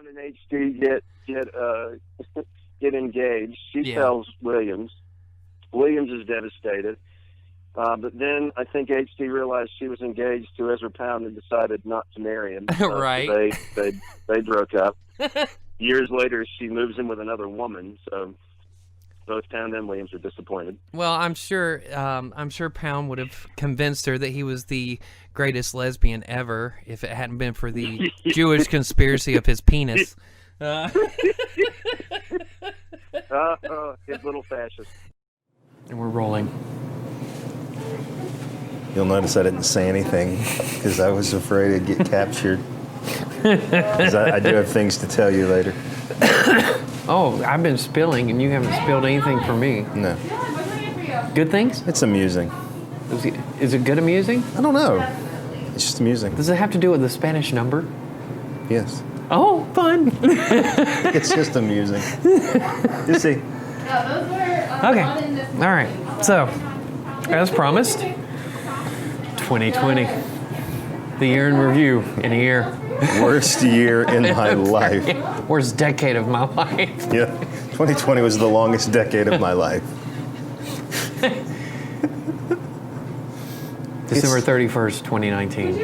Pound and HD get engaged. She tells Williams. Williams is devastated. But then I think HD realized she was engaged to Ezra Pound and decided not to marry him. Right. So they broke up. Years later, she moves in with another woman. So both Pound and Williams are disappointed. Well, I'm sure Pound would have convinced her that he was the greatest lesbian ever if it hadn't been for the Jewish conspiracy of his penis. His little fascist. And we're rolling. You'll notice I didn't say anything because I was afraid I'd get captured. 'Cause I do have things to tell you later. Oh, I've been spilling, and you haven't spilled anything for me. No. Good things? It's amusing. Is it good amusing? I don't know. It's just amusing. Does it have to do with the Spanish number? Yes. Oh, fun. It's just amusing. You see. Okay. All right. So, as promised, 2020. The year in review in a year. Worst year in my life. Worst decade of my life. Yeah. 2020 was the longest decade of my life. December 31st, 2019.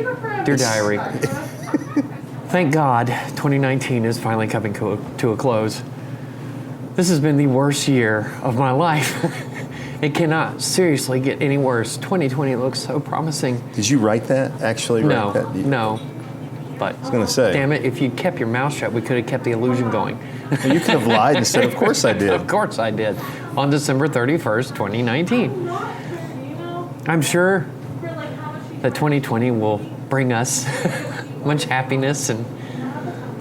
Dear Diary. Thank God 2019 is finally coming to a close. This has been the worst year of my life. It cannot seriously get any worse. 2020 looks so promising. Did you write that? Actually write that? No. But I was going to say. Damn it, if you'd kept your mouth shut, we could have kept the illusion going. Well, you could have lied and said, of course I did. Of course I did. On December 31st, 2019. I'm sure that 2020 will bring us much happiness and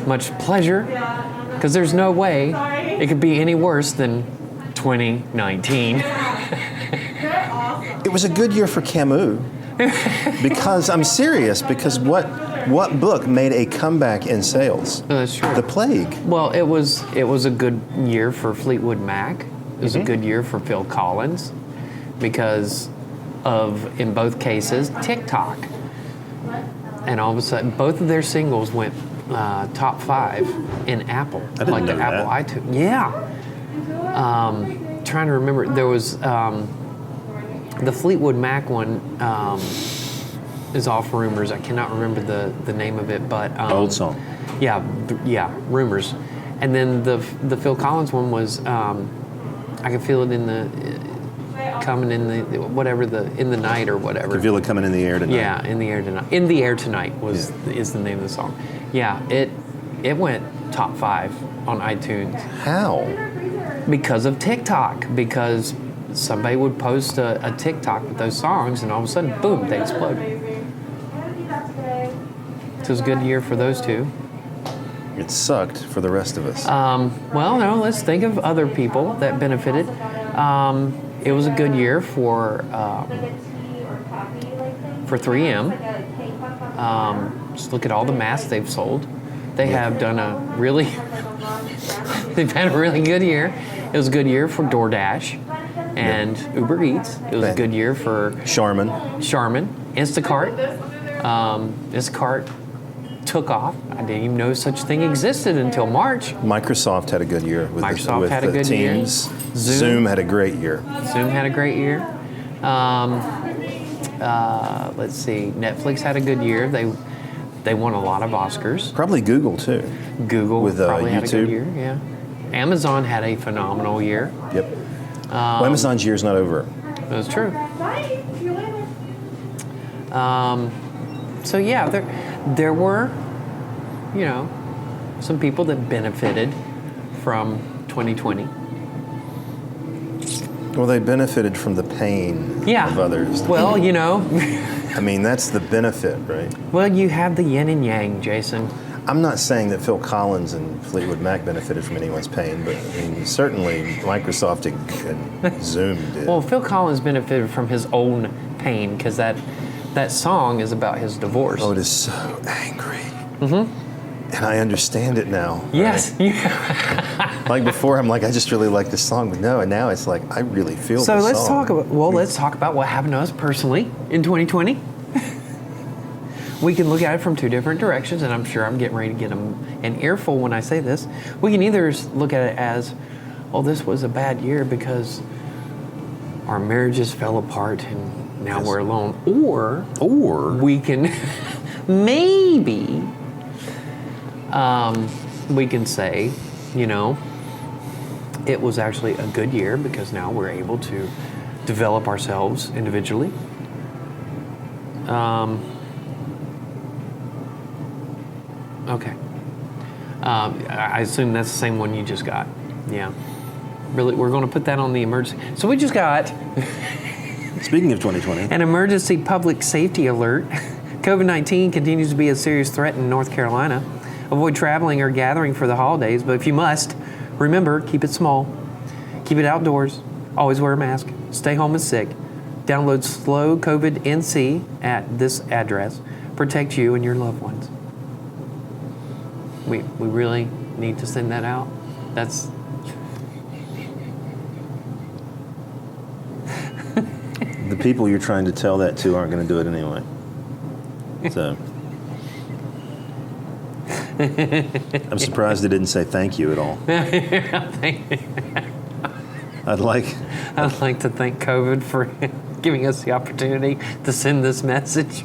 much pleasure, because there's no way it could be any worse than 2019. It was a good year for Camus. Because I'm serious, because what book made a comeback in sales? Oh, that's true. The Plague. Well, it was a good year for Fleetwood Mac. It was a good year for Phil Collins because of, in both cases, TikTok. And all of a sudden, both of their singles went top 5 in Apple. I didn't know the Apple that. iTunes. Yeah. Trying to remember, there was the Fleetwood Mac one is off Rumors. I cannot remember the name of it, but Old song. Yeah, Rumors. And then the Phil Collins one was I Can Feel It in the Coming in the whatever in the night or whatever. Can feel it coming in the air tonight. Yeah, in the air tonight. In the air tonight is the name of the song. Yeah, it went top 5 on iTunes. How? Because of TikTok. Because somebody would post a TikTok with those songs, and all of a sudden, boom, they explode. So it was a good year for those two. It sucked for the rest of us. Well, no, let's think of other people that benefited. It was a good year for 3M. Just look at all the masks they've sold. They have done they've had a really good year. It was a good year for DoorDash and Uber Eats. It was a good year for Charmin. Instacart. Instacart took off. I didn't even know such thing existed until March. Microsoft had a good year with Microsoft had a good year. Teams. Zoom had a great year. Zoom had a great year. Let's see. Netflix had a good year. They won a lot of Oscars. Probably Google too. Google with probably had a good YouTube. year. Yeah. Amazon had a phenomenal year. Yep. Well, Amazon's year's not over. That's true. Bye. See you later. So yeah, there were, some people that benefited from 2020. Well, they benefited from the pain of others. Well, I mean, that's the benefit, right? Well, you have the yin and yang, Jason. I'm not saying that Phil Collins and Fleetwood Mac benefited from anyone's pain, but I mean, certainly Microsoft and Zoom did. Well, Phil Collins benefited from his own pain because that song is about his divorce. Oh, it is so angry. Mm-hmm. And I understand it now. Yes. Right? Like before, I'm like, I just really like this song, but no, and now it's like, I really feel so this let's song. let's talk about what happened to us personally in 2020. we can look at it from two different directions, and I'm sure I'm getting ready to get an earful when I say this. We can either look at it as, oh, this was a bad year because our marriages fell apart and now we're alone. Or we can maybe we can say, it was actually a good year because now we're able to develop ourselves individually. Okay. I assume that's the same one you just got. Yeah. Really, we're going to put that on the emergency. So we just got... Speaking of 2020. An emergency public safety alert. COVID-19 continues to be a serious threat in North Carolina. Avoid traveling or gathering for the holidays, but if you must, remember, keep it small. Keep it outdoors. Always wear a mask. Stay home if sick. Download Slow COVID NC at this address. Protect you and your loved ones. We really need to send that out. That's... The people you're trying to tell that to aren't going to do it anyway. So... I'm surprised they didn't say thank you at all. I'd like to thank COVID for giving us the opportunity to send this message.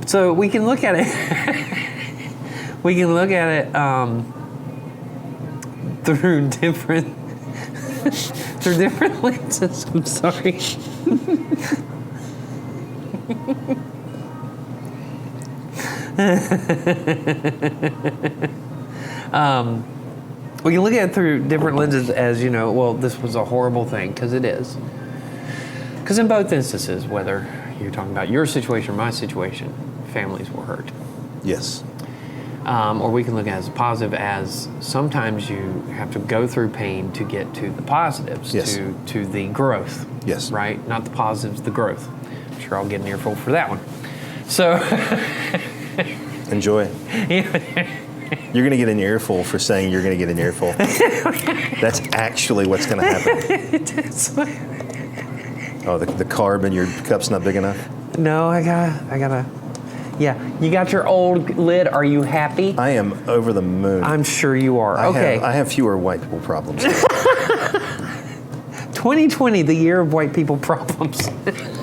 So we can look at it. We can look at it through different lenses. I'm sorry. We can look at it through different lenses as, well, this was a horrible thing, because it is. Because in both instances, whether you're talking about your situation or my situation, families were hurt. Yes. Or we can look at it as positive, as sometimes you have to go through pain to get to the positives, yes. to the growth. Yes. Right? Not the positives, the growth. I'm sure I'll get an earful for that one. So... Enjoy. You're going to get an earful for saying you're going to get an earful. That's actually what's going to happen. Oh, the carb in your cup's not big enough? No, I gotta. Yeah, you got your old lid. Are you happy? I am over the moon. I'm sure you are. Okay. I have fewer white people problems. 2020, the year of white people problems.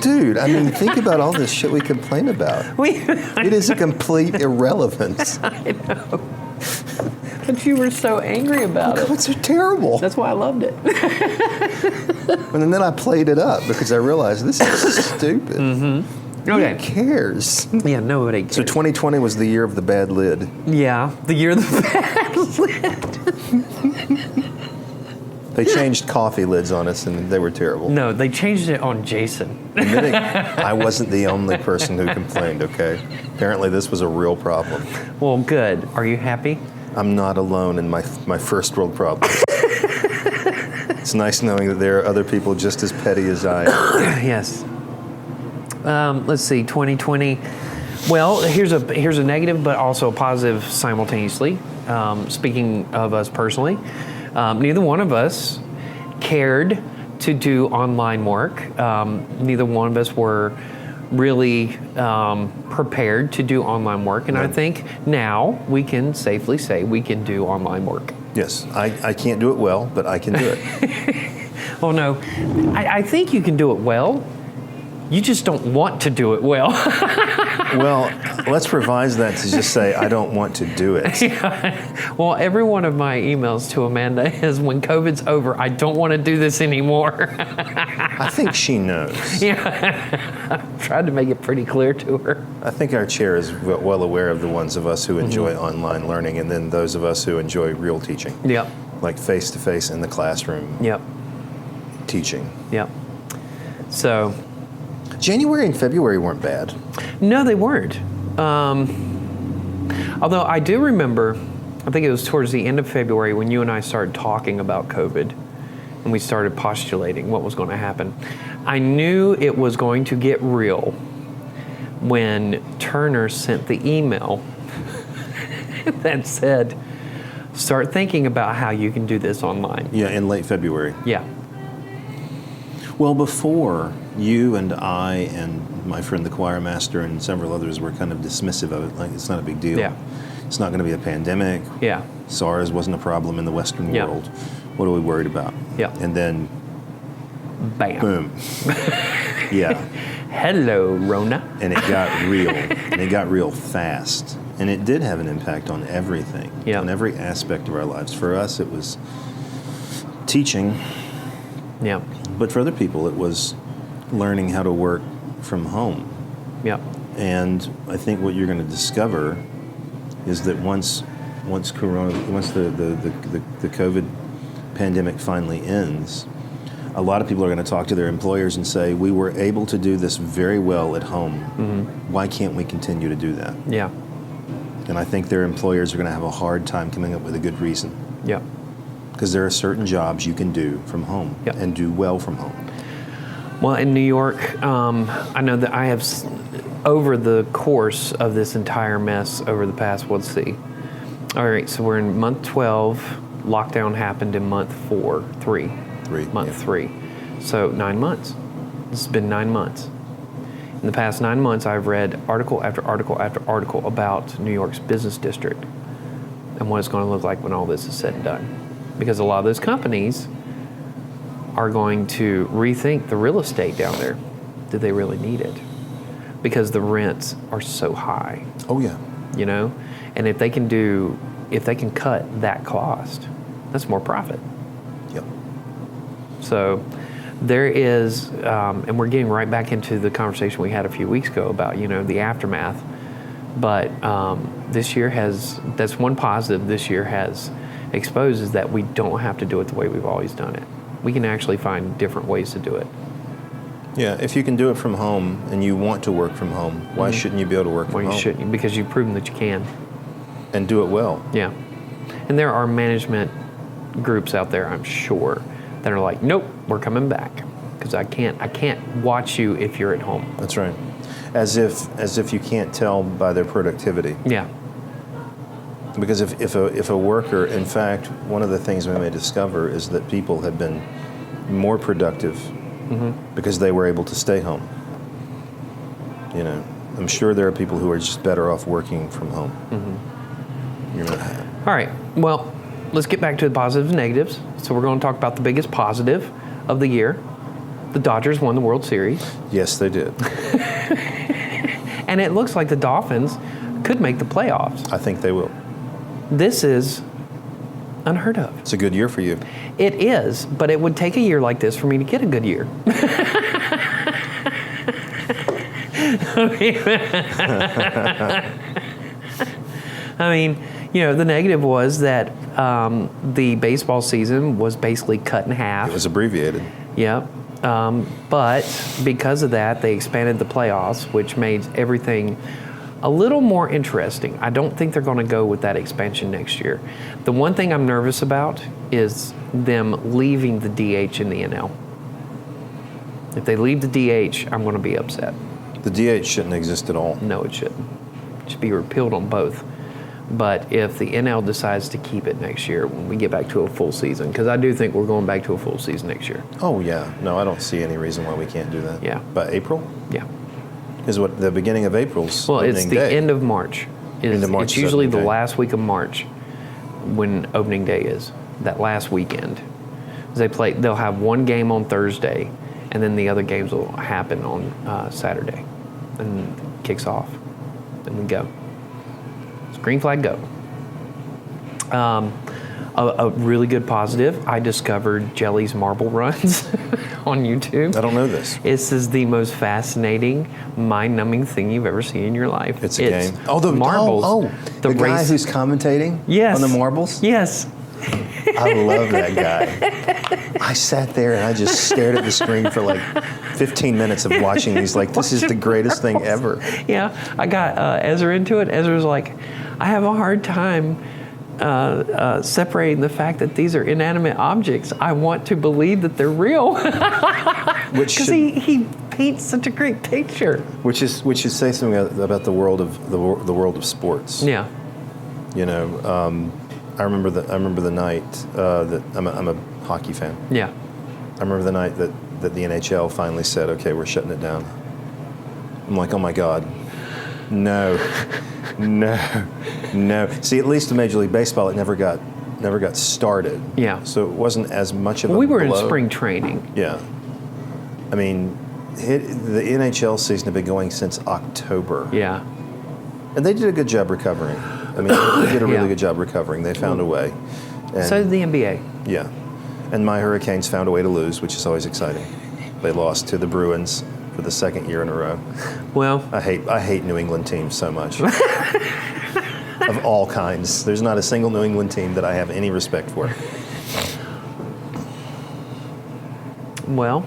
Dude, I mean, think about all this shit we complain about. It is a complete irrelevance. I know. But you were so angry about it. It's so terrible. That's why I loved it. And then I played it up because I realized this is stupid. Mm-hmm. Okay. Who cares? Yeah, nobody cares. So 2020 was the year of the bad lid. Yeah, the year of the bad lid. They changed coffee lids on us, and they were terrible. No, they changed it on Jason. Admitting I wasn't the only person who complained, okay? Apparently this was a real problem. Well, good. Are you happy? I'm not alone in my first world problems. It's nice knowing that there are other people just as petty as I am. Yes. Let's see, 2020. Well, here's a negative, but also a positive simultaneously. Speaking of us personally, neither one of us cared to do online work. Neither one of us were really prepared to do online work. And I think now we can safely say we can do online work. Yes, I can't do it well, but I can do it. Oh, no. I think you can do it well. You just don't want to do it well. Well, let's revise that to just say, I don't want to do it. Yeah. Well, every one of my emails to Amanda is, when COVID's over, I don't want to do this anymore. I think she knows. Yeah. I've tried to make it pretty clear to her. I think our chair is well aware of the ones of us who enjoy online learning, and then those of us who enjoy real teaching. Yep. Like face-to-face in the classroom. Yep. Teaching. Yep. So... January and February weren't bad. No, they weren't. Although I do remember, I think it was towards the end of February when you and I started talking about COVID and we started postulating what was going to happen. I knew it was going to get real when Turner sent the email that said, start thinking about how you can do this online. Yeah, in late February. Yeah. Well, before you and I and my friend the choir master and several others were kind of dismissive of it, like it's not a big deal. Yeah. It's not going to be a pandemic. Yeah. SARS wasn't a problem in the Western Yeah. world. What are we worried about? Yeah. And then, Bam. boom. Yeah. Hello, Rona. And it got real. And it got real fast. And it did have an impact on everything, Yeah. on every aspect of our lives. For us, it was teaching. Yeah. But for other people, it was learning how to work from home. Yeah. And I think what you're going to discover is that once the COVID pandemic finally ends, a lot of people are going to talk to their employers and say, we were able to do this very well at home. Mm-hmm. Why can't we continue to do that? Yeah. And I think their employers are going to have a hard time coming up with a good reason. Yeah. Because there are certain jobs you can do from home Yep. and do well from home. Well, in New York, I know that I have, over the course of this entire mess over the past, let's see. All right, so we're in month 12. Lockdown happened in month 3. Month 3. So 9 months. This has been 9 months. In the past 9 months, I've read article after article after article about New York's business district and what it's going to look like when all this is said and done. Because a lot of those companies are going to rethink the real estate down there. Do they really need it? Because the rents are so high. Oh, yeah. You know? And if they can cut that cost, that's more profit. Yep. So there is, and we're getting right back into the conversation we had a few weeks ago about, the aftermath. But this year that's one positive this year has exposed, is that we don't have to do it the way we've always done it. We can actually find different ways to do it. Yeah, if you can do it from home and you want to work from home, why shouldn't you be able to work from Well, home? you shouldn't, because you've proven that you can. And do it well. Yeah. And there are management groups out there, I'm sure, that are like, nope, we're coming back. Because I can't watch you if you're at home. That's right. As if you can't tell by their productivity. Yeah. Because if a worker, in fact, one of the things we may discover is that people have been more productive because they were able to stay home. I'm sure there are people who are just better off working from home. All right. Well, let's get back to the positives and negatives. So we're going to talk about the biggest positive of the year. The Dodgers won the World Series. Yes, they did. And it looks like the Dolphins could make the playoffs. I think they will. This is unheard of. It's a good year for you. It is, but it would take a year like this for me to get a good year. I mean, the negative was that the baseball season was basically cut in half. It was abbreviated. Yeah. But because of that, they expanded the playoffs, which made everything a little more interesting. I don't think they're going to go with that expansion next year. The one thing I'm nervous about is them leaving the DH in the NL. If they leave the DH, I'm going to be upset. The DH shouldn't exist at all. No, it shouldn't. It should be repealed on both. But if the NL decides to keep it next year, when we get back to a full season, because I do think we're going back to a full season next year. Oh, yeah. No, I don't see any reason why we can't do that. Yeah. By April? Yeah. Is what the beginning of April's Well, it's opening the day. end of March. End of March It's usually the opening day. last week of March when opening day is. That last weekend. They'll have one game on Thursday, and then the other games will happen on Saturday. And it kicks off. And we go. It's green flag go. A really good positive, I discovered Jelly's marble runs on YouTube. I don't know this. This is the most fascinating, mind-numbing thing you've ever seen in your life. It's a game. Oh, the marbles. The guy who's commentating Yes. on the marbles? Yes. I love that guy. I sat there and I just stared at the screen for like 15 minutes of watching these. Like, this is the greatest thing ever. Yeah, I got Ezra into it. Ezra's like, I have a hard time separating the fact that these are inanimate objects. I want to believe that they're real. Because he paints such a great picture. Which should say something about the world of the world of sports. Yeah. I remember the night that I'm a hockey fan. Yeah. I remember the night that the NHL finally said, okay, we're shutting it down. I'm like, oh my God, no. See, at least in Major League Baseball, it never got started. Yeah. So it wasn't as much of a We were blow. in spring training. Yeah. I mean, the NHL season had been going since October. Yeah. And they did a good job recovering. I mean, they did a really Yeah. good job recovering. They found a way. And, So did the NBA. yeah. And my Hurricanes found a way to lose, which is always exciting. They lost to the Bruins for the second year in a row. Well, I hate New England teams so much. Of all kinds. There's not a single New England team that I have any respect for. well,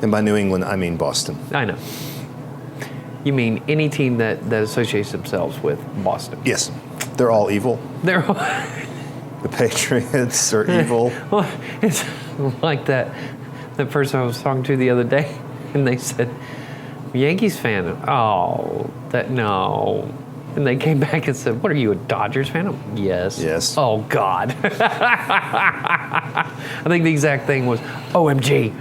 And by New England, I mean Boston. I know. You mean any team that associates themselves with Boston? Yes. They're all evil. They're The Patriots are evil. well, it's like that person I was talking to the other day, and they said, Yankees fan. Oh, no. And they came back and said, what are you, a Dodgers fan? Yes. Yes. Oh, God. I think the exact thing was, OMG.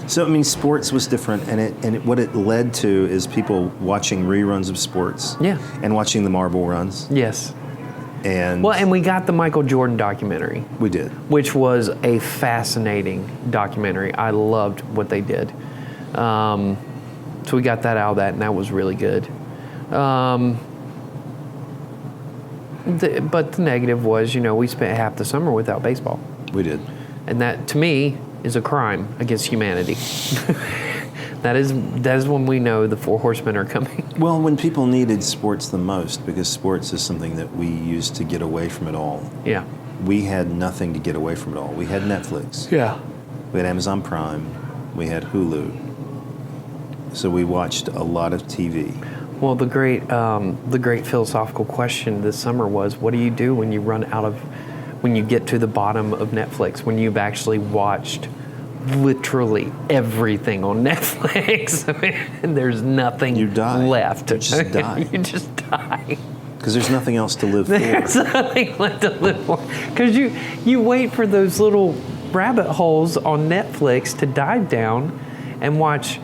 So, I mean, sports was different, and what it led to is people watching reruns of sports. Yeah. And watching the marble runs. Yes. And Well, and we got the Michael Jordan documentary, we did. which was a fascinating documentary. I loved what they did. So we got that out of that, and that was really good. But the negative was, we spent half the summer without baseball. We did. And that, to me, is a crime against humanity. That is when we know the Four Horsemen are coming. Well, when people needed sports the most, because sports is something that we used to get away from it all. Yeah. We had nothing to get away from it all. We had Netflix. Yeah. We had Amazon Prime. We had Hulu. So we watched a lot of TV. Well, the great philosophical question this summer was, what do you do when you when you get to the bottom of Netflix, when you've actually watched literally everything on Netflix and there's nothing You die. left? You just die. You just die. Because there's nothing else to live for. There's nothing left to live for. Because you wait for those little rabbit holes on Netflix to dive down and watch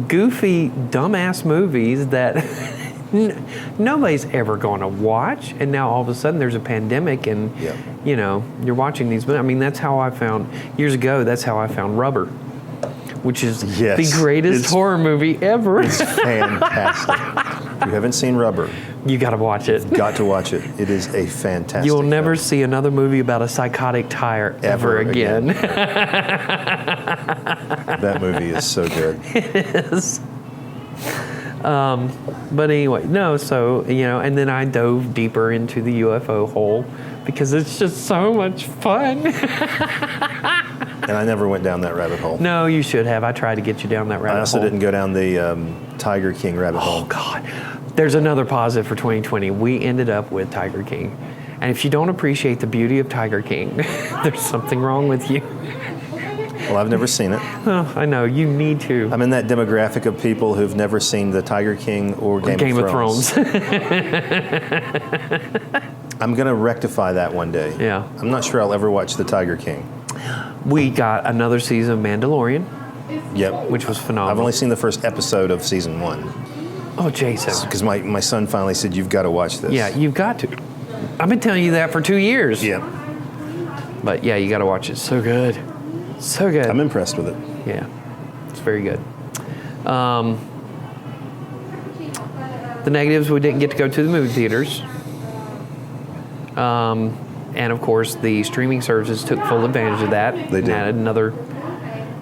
goofy, dumbass movies that nobody's ever going to watch. And now all of a sudden there's a pandemic and, Yep. you're watching these. I mean, that's how I found, years ago, that's how I found Rubber, which is Yes. the greatest horror movie ever. It's fantastic. If you haven't seen Rubber, You got to watch it. got to watch it. It is a fantastic You'll never film. see another movie about a psychotic tire ever again. That movie is so good. It is. But anyway, no, so, and then I dove deeper into the UFO hole because it's just so much fun. And I never went down that rabbit hole. No, you should have. I tried to get you down that rabbit hole. I also didn't go down the Tiger King rabbit Oh, hole. God. There's another positive for 2020. We ended up with Tiger King. And if you don't appreciate the beauty of Tiger King, there's something wrong with you. Well, I've never seen it. Oh, I know. You need to. I'm in that demographic of people who've never seen the Tiger King or Game of Thrones. I'm going to rectify that one day. Yeah. I'm not sure I'll ever watch the Tiger King. We got another season of Mandalorian, Yep. which was phenomenal. I've only seen the first episode of season 1. Oh, Jason. Because my son finally said, you've got to watch this. Yeah, you've got to. I've been telling you that for 2 years. Yeah. But yeah, you got to watch it. So good. So good. I'm impressed with it. Yeah, it's very good. The negatives, we didn't get to go to the movie theaters. And of course, the streaming services took full advantage of that. They did. And added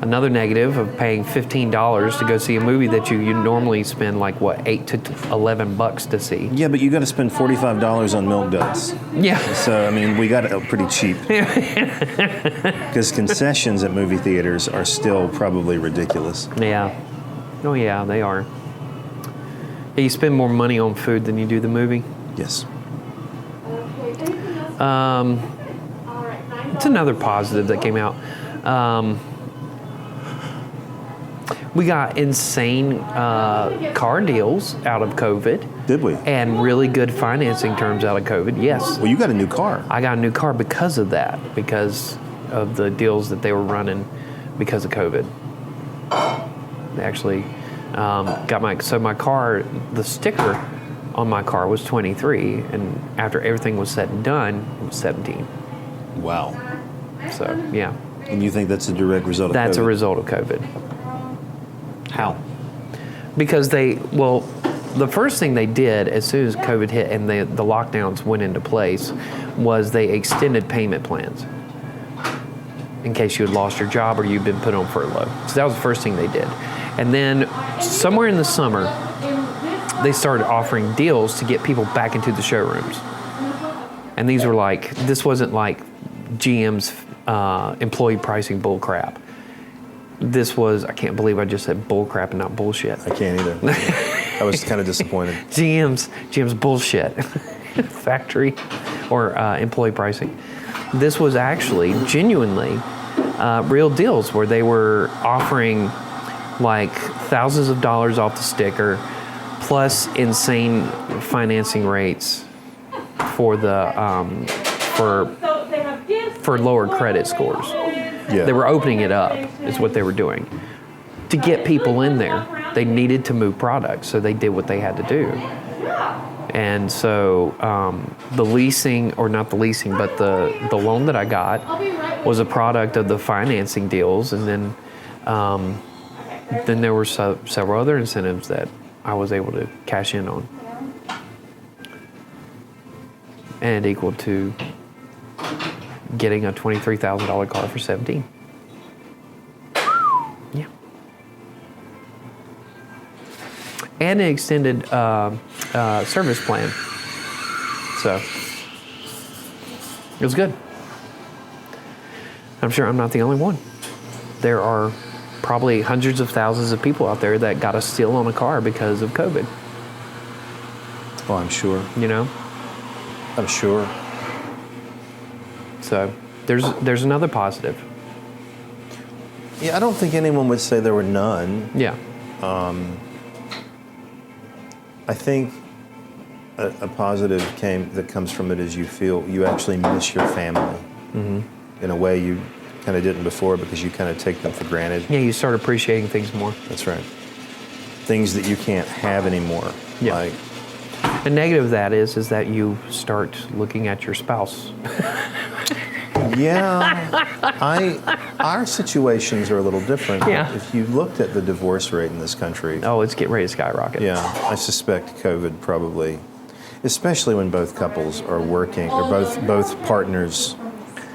another negative of paying $15 to go see a movie that you normally spend like what, $8 to $11 to see. Yeah, but you got to spend $45 on Milk Duds. Yeah. So, I mean, we got it pretty cheap. Because concessions at movie theaters are still probably ridiculous. Yeah. Oh yeah, they are. Yeah, you spend more money on food than you do the movie. Yes. It's another positive that came out. We got insane car deals out of COVID. Did we? And really good financing terms out of COVID, yes. Well, you got a new car. I got a new car because of that, because of the deals that they were running because of COVID. They actually got my car, the sticker on my car was 23, and after everything was said and done, it was 17. Wow. So, yeah. And you think that's a direct result of That's COVID? a result of COVID. How? Because the first thing they did as soon as COVID hit and the lockdowns went into place was they extended payment plans in case you had lost your job or you'd been put on furlough. So that was the first thing they did. And then somewhere in the summer, they started offering deals to get people back into the showrooms. And these were like, this wasn't like GM's employee pricing bull crap. This was, I can't believe I just said bull crap and not bullshit. I can't either. I was kind of disappointed. GM's bullshit. Factory or employee pricing. This was actually genuinely real deals where they were offering like thousands of dollars off the sticker plus insane financing rates for the for lower credit scores. Yeah. They were opening it up, is what they were doing. To get people in there, they needed to move products, so they did what they had to do. And so the leasing, or not the leasing, but the loan that I got was a product of the financing deals, and then there were several other incentives that I was able to cash in on. And it equaled to getting a $23,000 car for 17. Yeah. And an extended service plan. So it was good. I'm sure I'm not the only one. There are probably hundreds of thousands of people out there that got a steal on a car because of COVID. Oh, I'm sure. You know? I'm sure. So there's another positive. Yeah, I don't think anyone would say there were none. Yeah. I think a positive that comes from it is you actually miss your family in a way you kind of didn't before because you kind of take them for granted. Yeah, you start appreciating things more. That's right. Things that you can't have anymore. Yeah. Like, The negative of that is that you start looking at your spouse. Yeah, our situations are a little different. Yeah. If you looked at the divorce rate in this country, Oh, it's getting ready to skyrocket. yeah, I suspect COVID probably, especially when both couples are working, or both partners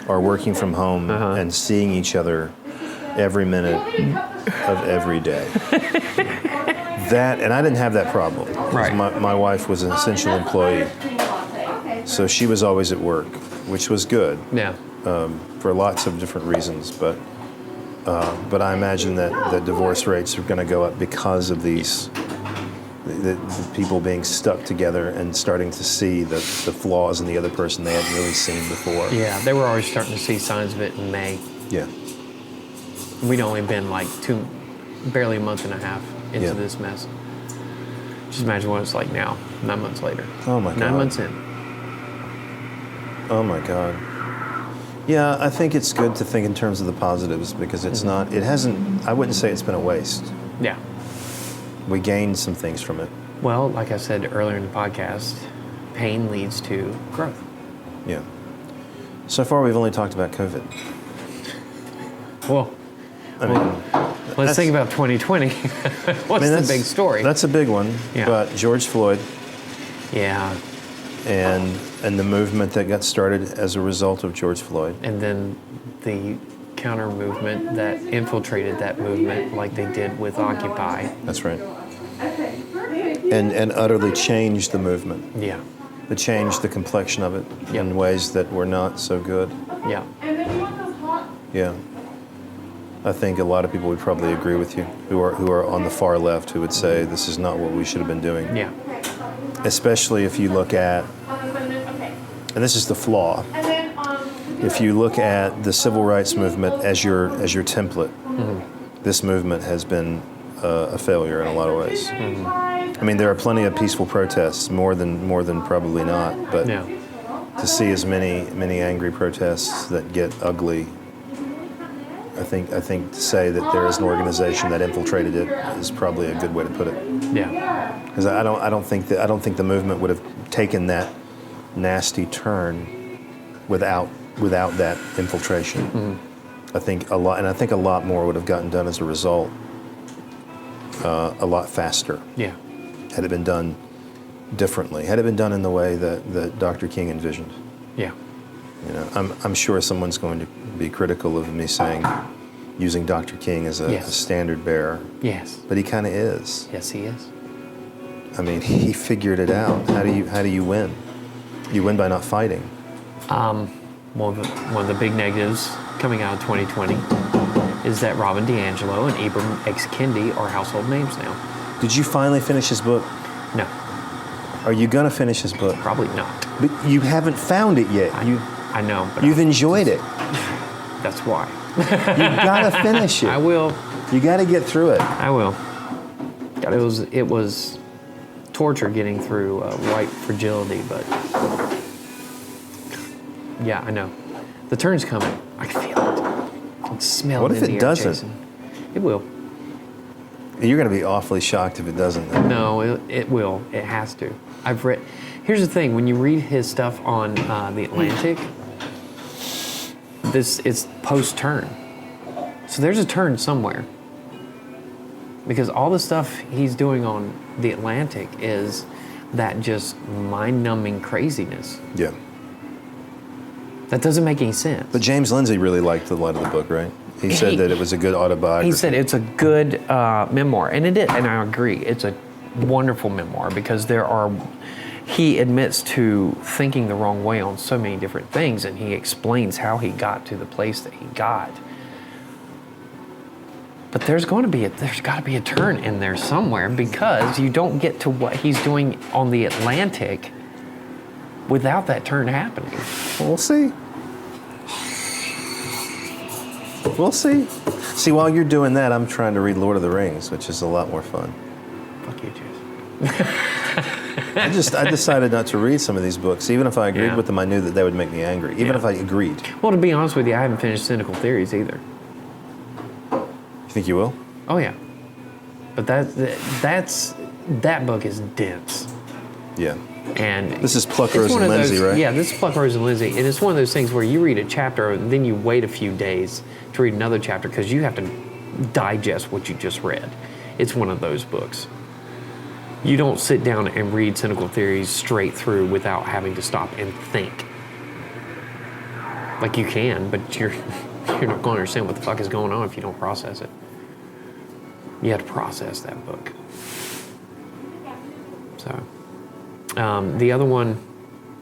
are working from home and seeing each other every minute of every day. That, and I didn't have that problem. Right. My wife was an essential employee, so she was always at work, which was good. Yeah. For lots of different reasons, but I imagine that divorce rates are going to go up because of these the people being stuck together and starting to see the flaws in the other person they hadn't really seen before. Yeah, they were already starting to see signs of it in May. Yeah. We'd only been like barely a month and a half into Yeah. this mess. Just imagine what it's like now, 9 months later. Oh my God. 9 months in. Oh my God. Yeah, I think it's good to think in terms of the positives because it's not. It hasn't. I wouldn't say it's been a waste. Yeah. We gained some things from it. Well, like I said earlier in the podcast, pain leads to growth. Yeah. So far, we've only talked about COVID. Well, I mean, let's think about 2020. What's the big story? That's a big one. Yeah. But George Floyd Yeah. and the movement that got started as a result of George Floyd. And then the counter movement that infiltrated that movement like they did with Occupy. That's right. And utterly changed the movement. Yeah. It changed the complexion of it Yep. in ways that were not so good. Yeah. Yeah. I think a lot of people would probably agree with you who are on the far left who would say this is not what we should have been doing. Yeah. Especially if you look at, and this is the flaw, if you look at the civil rights movement as your template, this movement has been a failure in a lot of ways. I mean, there are plenty of peaceful protests, more than probably not, but Yeah. to see as many angry protests that get ugly I think to say that there is an organization that infiltrated it is probably a good way to put it. Yeah. Because I don't think the movement would have taken that nasty turn without that infiltration. Mm-hmm. I think a lot more would have gotten done as a result, a lot faster. Yeah. Had it been done differently, had it been done in the way that Dr. King envisioned. Yeah. You know, I'm sure someone's going to be critical of me using Dr. King as a standard bearer. Yes. But he kind of is. Yes, he is. I mean, he figured it out. How do you win? You win by not fighting. One of the big negatives coming out of 2020 is that Robin DiAngelo and Ibram X. Kendi are household names now. Did you finally finish his book? No. Are you gonna finish his book? Probably not. But you haven't found it yet. I know, but you've enjoyed it. That's why. You gotta finish it. I will. You gotta get through it. I will. It was torture getting through White Fragility, but yeah, I know. The turn's coming. I can feel it. I can smell what it. What if it doesn't? Jason. It will. You're going to be awfully shocked if it doesn't. Though. No, it will. It has to. I've read. Here's the thing: when you read his stuff on the Atlantic, it's post-turn. So there's a turn somewhere. Because all the stuff he's doing on the Atlantic is that just mind-numbing craziness. Yeah. That doesn't make any sense. But James Lindsay really liked a lot of the book, right? He said that it was a good autobiography. He said it's a good memoir, and it is, and I agree. It's a wonderful memoir because he admits to thinking the wrong way on so many different things, and he explains how he got to the place that he got. But there's got to be a turn in there somewhere because you don't get to what he's doing on the Atlantic without that turn happening. Well, we'll see. We'll see. See, while you're doing that, I'm trying to read Lord of the Rings, which is a lot more fun. Fuck you, Jason. I decided not to read some of these books. Even if I agreed with them, I knew that they would make me angry. Even if I agreed. Well, to be honest with you, I haven't finished Cynical Theories either. You think you will? Oh, yeah. But that book is dense. Yeah. And this is Pluck, Rose, and Lindsay, right? Yeah, this is Pluck, Rose, and Lindsay. And it's one of those things where you read a chapter and then you wait a few days to read another chapter because you have to digest what you just read. It's one of those books. You don't sit down and read Cynical Theories straight through without having to stop and think. Like you can, but you're not going to understand what the fuck is going on if you don't process it. You have to process that book. So... the other one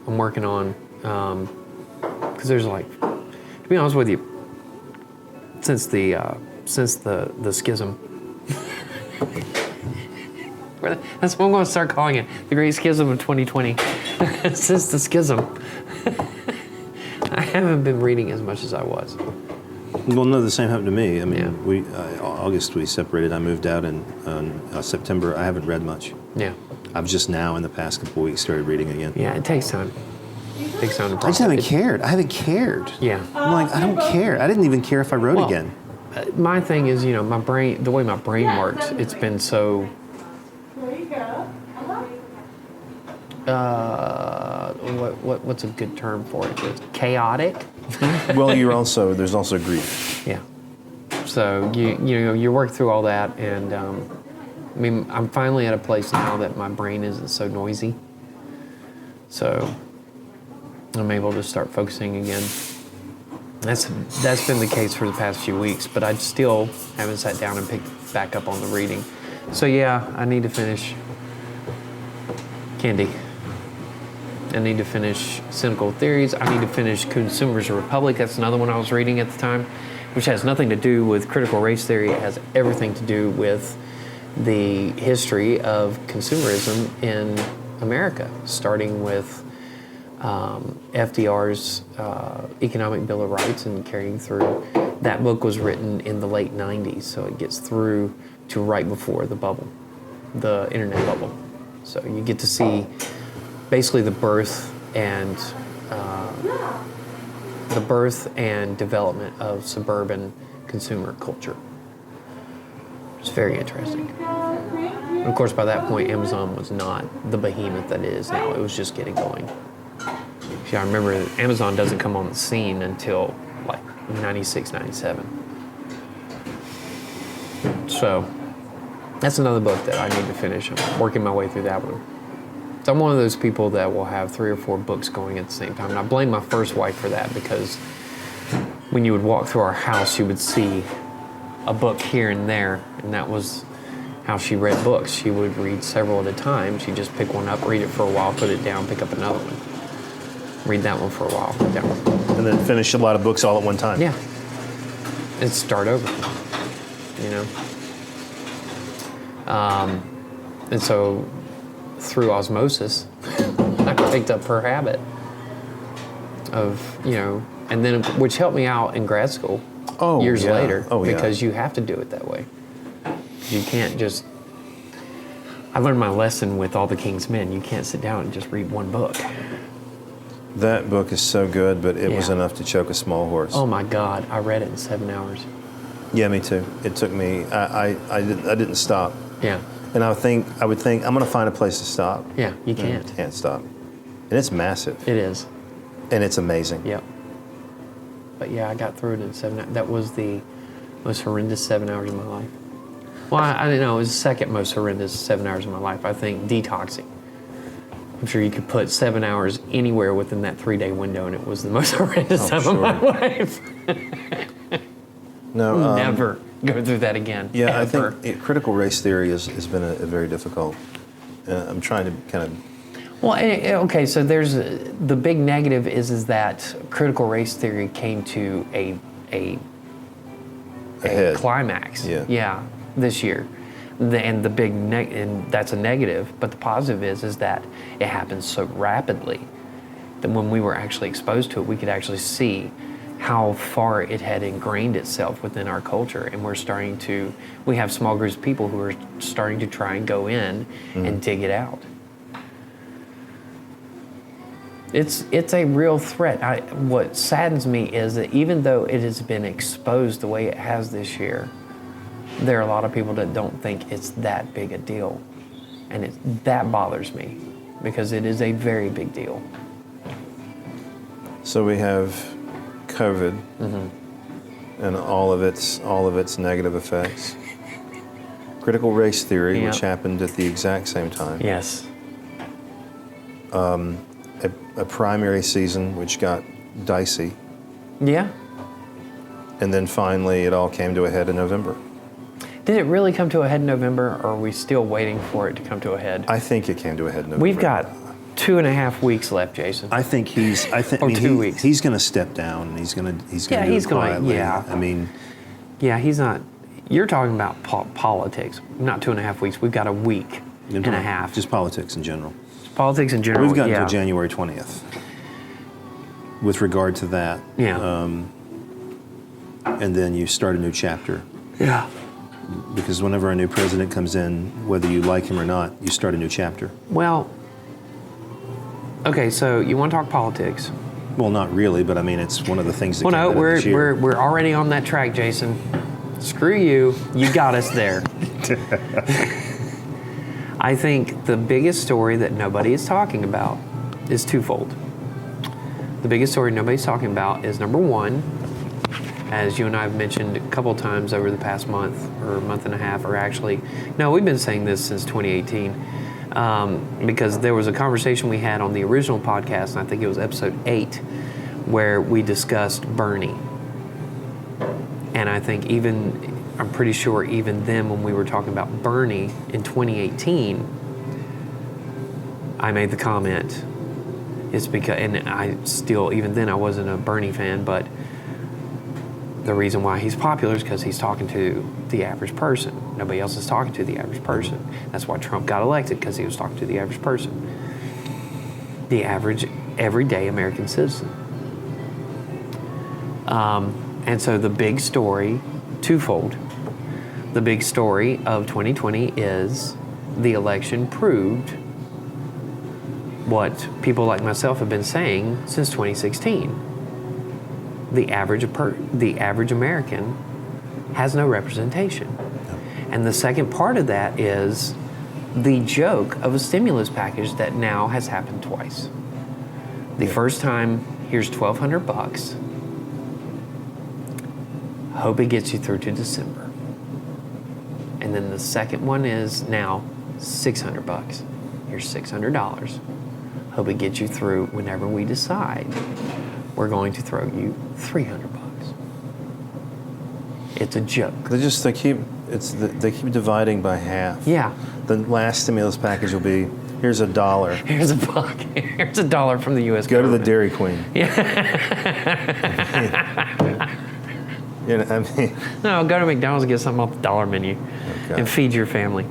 I'm working on, because there's to be honest with you, since the schism, that's what I'm going to start calling it, the Great Schism of 2020. Since the schism, I haven't been reading as much as I was. Well, no, the same happened to me. I mean, August we separated. I moved out in September. I haven't read much. Yeah. I've just now, in the past couple of weeks, started reading again. Yeah, it takes time. It takes time to process. I just haven't cared. I haven't cared. Yeah. I'm like, I don't care. I didn't even care if I wrote again. My thing is, my brain, the way my brain works, it's been so... There you go. What's a good term for it? It's chaotic. Well, there's also grief. Yeah. So you work through all that, and I'm finally at a place now that my brain isn't so noisy. So I'm able to start focusing again. That's been the case for the past few weeks, but I still haven't sat down and picked back up on the reading. So yeah, I need to finish Kendi. I need to finish Cynical Theories. I need to finish Consumer's Republic. That's another one I was reading at the time, which has nothing to do with critical race theory. It has everything to do with the history of consumerism in America, starting with FDR's Economic Bill of Rights and carrying through. That book was written in the late 90s, so it gets through to right before the bubble, the internet bubble. So you get to see basically the birth and development of suburban consumer culture. It's very interesting. And of course, by that point, Amazon was not the behemoth that it is now. It was just getting going. See, I remember Amazon doesn't come on the scene until like 96, 97. So that's another book that I need to finish. I'm working my way through that one. So I'm one of those people that will have 3 or 4 books going at the same time. And I blame my first wife for that, because when you would walk through our house, you would see a book here and there, and that was how she read books. She would read several at a time. She'd just pick one up, read it for a while, put it down, pick up another one. Read that one for a while, put that one. And then finish a lot of books all at one time. Yeah. And start over, you know? And so through osmosis, I picked up her habit of, you know, and then which helped me out in grad school years later, because you have to do it that way. You can't just, I learned my lesson with All the King's Men. You can't sit down and just read one book. That book is so good, but it was enough to choke a small horse. Oh my God, I read it in 7 hours. Yeah, me too. It took me, I didn't stop. Yeah. And I would think, I'm going to find a place to stop. Yeah, you can't. Can't stop. And it's massive. It is. And it's amazing. Yep. But yeah, I got through it in 7 hours. That was the most horrendous 7 hours of my life. Well, I didn't know. It was the second most horrendous 7 hours of my life. I think detoxing. I'm sure you could put 7 hours anywhere within that 3-day window, and it was the most horrendous time of my life. No, never go through that again. Yeah, ever. I think critical race theory has been a very difficult. I'm trying to kind of. Well, okay. So there's the big negative is that critical race theory came to a climax. Yeah, this year. And the big and that's a negative, but the positive is that it happens so rapidly that when we were actually exposed to it, we could actually see how far it had ingrained itself within our culture, and we have small groups of people who are starting to try and go in and dig it out. It's a real threat. What saddens me is that even though it has been exposed the way it has this year, there are a lot of people that don't think it's that big a deal. And that bothers me, because it is a very big deal. So we have COVID and all of its negative effects. Critical race theory, which happened at the exact same time. Yes. A primary season, which got dicey. Yeah. And then finally, it all came to a head in November. Did it really come to a head in November, or are we still waiting for it to come to a head? I think it came to a head in November. We've got 2.5 weeks left, Jason. I think 2 weeks. He's going to step down, and he's going to do it quietly. I mean, yeah, he's not. You're talking about politics. Not 2.5 weeks. We've got a week and a half. Just politics in general. Politics in general. We've got until January 20th. With regard to that. Yeah. And then you start a new chapter. Yeah. Because whenever a new president comes in, whether you like him or not, you start a new chapter. Well, okay, so you want to talk politics? Well, not really, but I mean, it's one of the things that. Well, no, we're already on that track, Jason. Screw you. You got us there. I think the biggest story that nobody is talking about is twofold. The biggest story nobody's talking about is, number one, as you and I have mentioned a couple times over the past month or month and a half, or actually, no, we've been saying this since 2018, because there was a conversation we had on the original podcast, and I think it was episode 8, where we discussed Bernie. And I think I'm pretty sure even then when we were talking about Bernie in 2018, I made the comment, it's because, and I still, even then I wasn't a Bernie fan, but the reason why he's popular is because he's talking to the average person. Nobody else is talking to the average person. That's why Trump got elected, because he was talking to the average person. The average, everyday American citizen. And so the big story, twofold. The big story of 2020 is the election proved what people like myself have been saying since 2016. The average American has no representation. And the second part of that is the joke of a stimulus package that now has happened twice. The first time, here's $1,200. Hope it gets you through to December. And then the second one is now $600. Here's $600. Hope it gets you through whenever we decide we're going to throw you $300. It's a joke. They keep dividing by half. Yeah. The last stimulus package will be, here's $1. Here's $1. Here's $1 from the U.S. Go government. to the Dairy Queen. Yeah. No, go to McDonald's and get something off the dollar menu, and feed your family.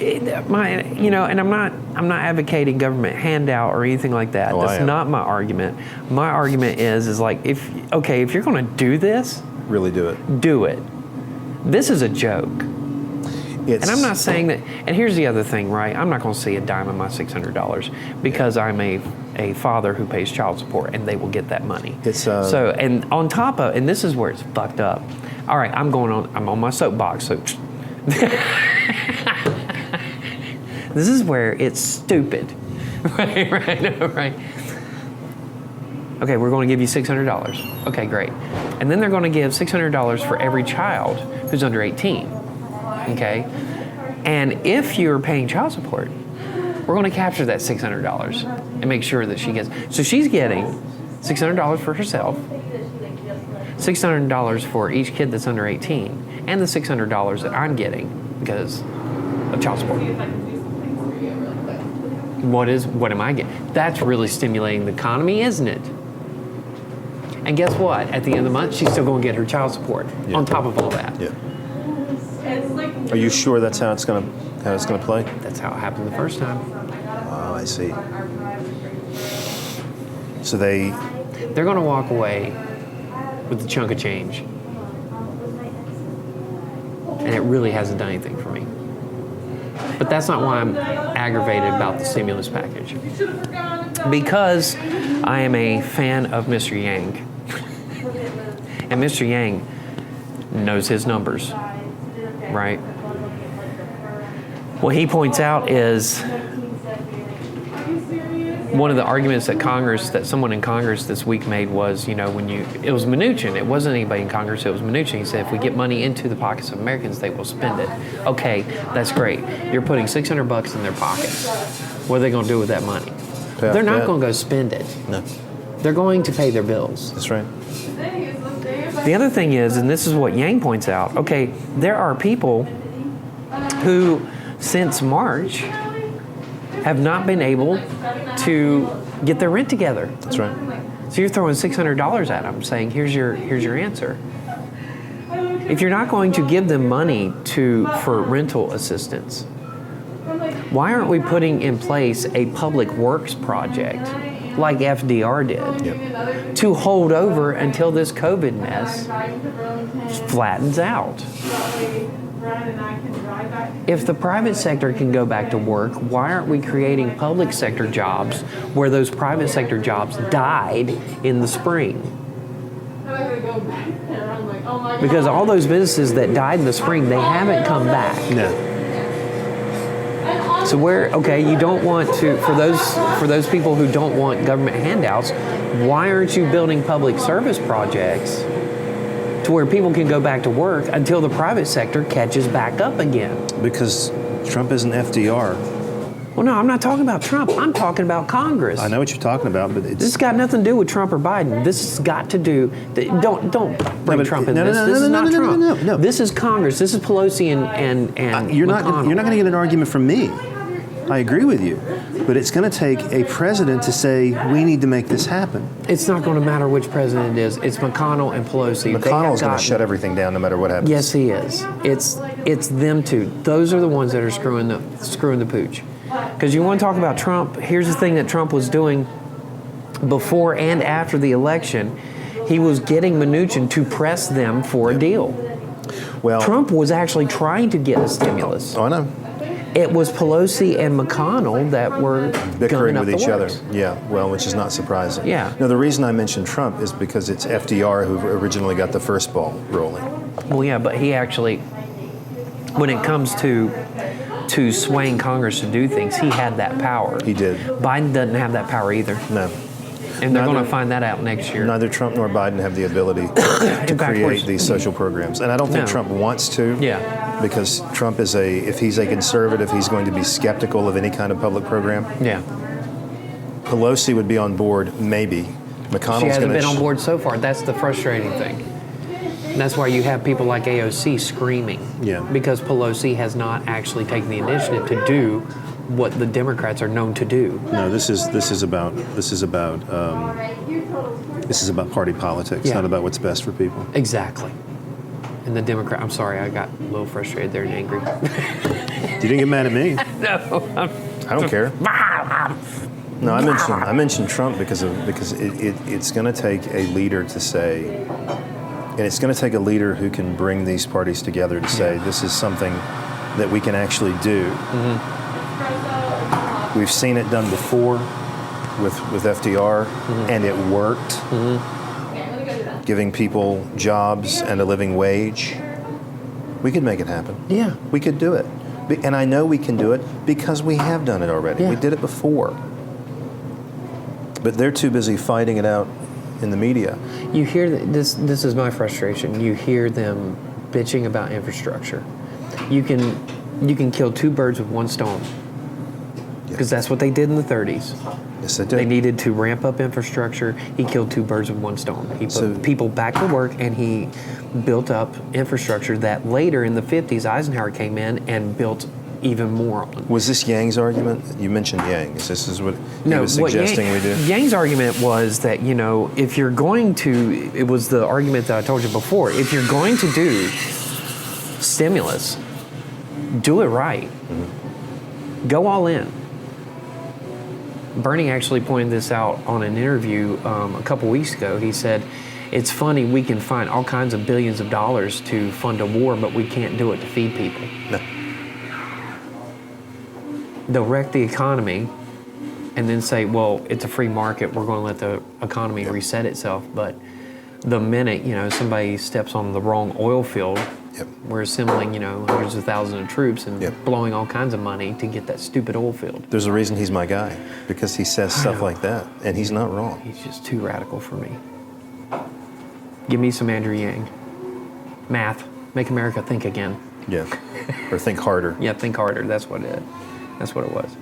And I'm not advocating government handout or anything like that. That's not my argument. My argument is like if you're going to do this, really do it. Do it. This is a joke. And I'm not saying that. And here's the other thing, right? I'm not going to see a dime of my $600 because I'm a father who pays child support, and they will get that money. So, and on top of, and this is where it's fucked up. All right, I'm on my soapbox. So this is where it's stupid. Right. Okay, we're going to give you $600. Okay, great. And then they're going to give $600 for every child who's under 18. Okay? And if you're paying child support, we're going to capture that $600 and make sure that she gets. So she's getting $600 for herself, $600 for each kid that's under 18, and the $600 that I'm getting because of child support. What am I getting? That's really stimulating the economy, isn't it? And guess what? At the end of the month, she's still going to get her child support on top of all that. Yeah. Are you sure that's how it's going to play? That's how it happened the first time. Oh, I see. So they're going to walk away with a chunk of change, and it really hasn't done anything for me. But that's not why I'm aggravated about the stimulus package. Because I am a fan of Mr. Yang. And Mr. Yang knows his numbers, right? What he points out is one of the arguments that someone in Congress this week made was, it was Mnuchin. It wasn't anybody in Congress, it was Mnuchin. He said, if we get money into the pockets of Americans, they will spend it. Okay, that's great. You're putting $600 in their pockets. What are they going to do with that money? They're not going to go spend it. No. They're going to pay their bills. That's right. The other thing is, and this is what Yang points out, okay, there are people who, since March, have not been able to get their rent together. That's right. So you're throwing $600 at them, saying, here's your answer. If you're not going to give them money for rental assistance, why aren't we putting in place a public works project like FDR did to hold over until this COVID mess flattens out? If the private sector can go back to work, why aren't we creating public sector jobs where those private sector jobs died in the spring? Because all those businesses that died in the spring, they haven't come back. No. So you don't want to, for those people who don't want government handouts, why aren't you building public service projects to where people can go back to work until the private sector catches back up again? Because Trump isn't FDR. Well, no, I'm not talking about Trump. I'm talking about Congress. I know what you're talking about, but this has got nothing to do with Trump or Biden. This has got to do. Don't bring Trump in this. This is not Trump. No. This is Congress. This is Pelosi and you're McConnell. You're not going to get an argument from me. I agree with you, but it's going to take a president to say we need to make this happen. It's not going to matter which president it is. It's McConnell and Pelosi. McConnell's going to shut everything down no matter what happens. Yes, he is. It's them two. Those are the ones that are screwing the pooch. Because you want to talk about Trump. Here's the thing that Trump was doing before and after the election. He was getting Mnuchin to press them for a deal. Well, Trump was actually trying to get a stimulus. Oh, I know. It was Pelosi and McConnell that were bickering gunning up with the each other. works. Yeah, well, which is not surprising. Yeah. No, the reason I mentioned Trump is because it's FDR who originally got the first ball rolling. Well, yeah, but he actually, when it comes to swaying Congress to do things, he had that power. He did. Biden doesn't have that power either. No. And they're going to find that out next year. Neither Trump nor Biden have the ability to create these social programs. And I don't think Trump wants to. Yeah. Because Trump is if he's a conservative, he's going to be skeptical of any kind of public program. Yeah. Pelosi would be on board, maybe. McConnell's She hasn't going been on board so far. That's the frustrating thing. And that's why you have people like AOC screaming. Yeah. Because Pelosi has not actually taken the initiative to do what the Democrats are known to do. No, this is about party politics, Yeah. not about what's best for people. Exactly. And the Democrat, I'm sorry, I got a little frustrated there and angry. You didn't get mad at me. No. I don't care. No, I mentioned Trump because it's going to take a leader to say, and it's going to take a leader who can bring these parties together to say this is something that we can actually do. Mm-hmm. We've seen it done before with FDR, and it worked. Mm-hmm. Giving people jobs and a living wage. We could make it happen. Yeah. We could do it. And I know we can do it because we have done it already. Yeah. We did it before. But they're too busy fighting it out in the media. You hear this is my frustration. You hear them bitching about infrastructure. You can kill two birds with one stone. Because that's what they did in the 30s. Yes, they did. They needed to ramp up infrastructure. He killed two birds with one stone. He put people back to work, and he built up infrastructure that later in the 50s, Eisenhower came in and built even more on. Was this Yang's argument? You mentioned Yang. This is what he was suggesting we do? Yang's argument was that, if you're going to, it was the argument that I told you before, if you're going to do stimulus, do it right. Mm-hmm. Go all in. Bernie actually pointed this out on an interview a couple weeks ago. He said, it's funny, we can find all kinds of billions of dollars to fund a war, but we can't do it to feed people. No. They'll wreck the economy and then say, well, it's a free market, we're going to let the economy reset itself. But the minute, somebody steps on the wrong oil field, we're assembling, hundreds of thousands of troops and blowing all kinds of money to get that stupid oil field. There's a reason he's my guy, because he says stuff like that, and he's not wrong. He's just too radical for me. Give me some Andrew Yang. Math. Make America think again. Yeah. Or think harder. Yeah, think harder. That's what it was.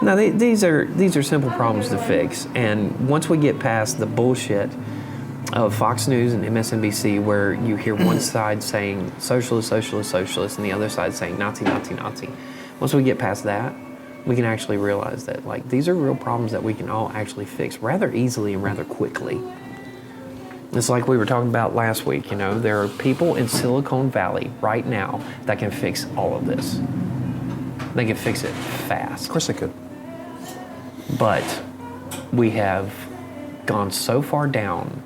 Now, these are simple problems to fix, and once we get past the bullshit of Fox News and MSNBC, where you hear one side saying socialist, socialist, socialist, and the other side saying Nazi, Nazi, Nazi. Once we get past that, we can actually realize that these are real problems that we can all actually fix rather easily and rather quickly. It's like we were talking about last week, there are people in Silicon Valley right now that can fix all of this. They can fix it fast. Of course they could. But we have gone so far down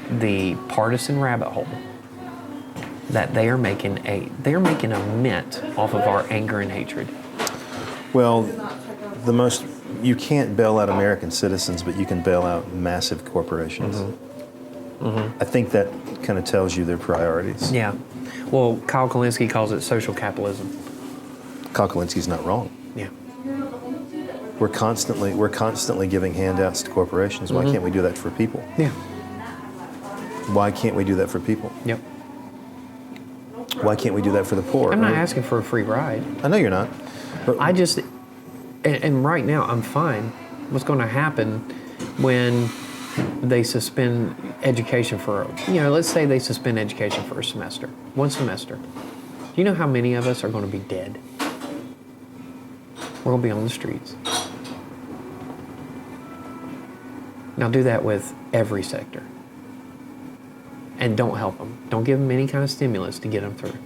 the partisan rabbit hole that they are making a mint off of our anger and hatred. Well, you can't bail out American citizens, but you can bail out massive corporations. Mm-hmm. Mm-hmm. I think that kind of tells you their priorities. Yeah. Well, Kyle Kalinske calls it social capitalism. Kyle Kalinski's not wrong. Yeah. We're constantly giving handouts to corporations. Why can't we do that for people? Yeah. Why can't we do that for people? Yep. Why can't we do that for the poor? I'm not asking for a free ride. I know you're not. But I just, and right now I'm fine. What's going to happen when they suspend education for, let's say they suspend education for a semester, one semester. Do you know how many of us are going to be dead? We're going to be on the streets. Now do that with every sector. And don't help them. Don't give them any kind of stimulus to get them through.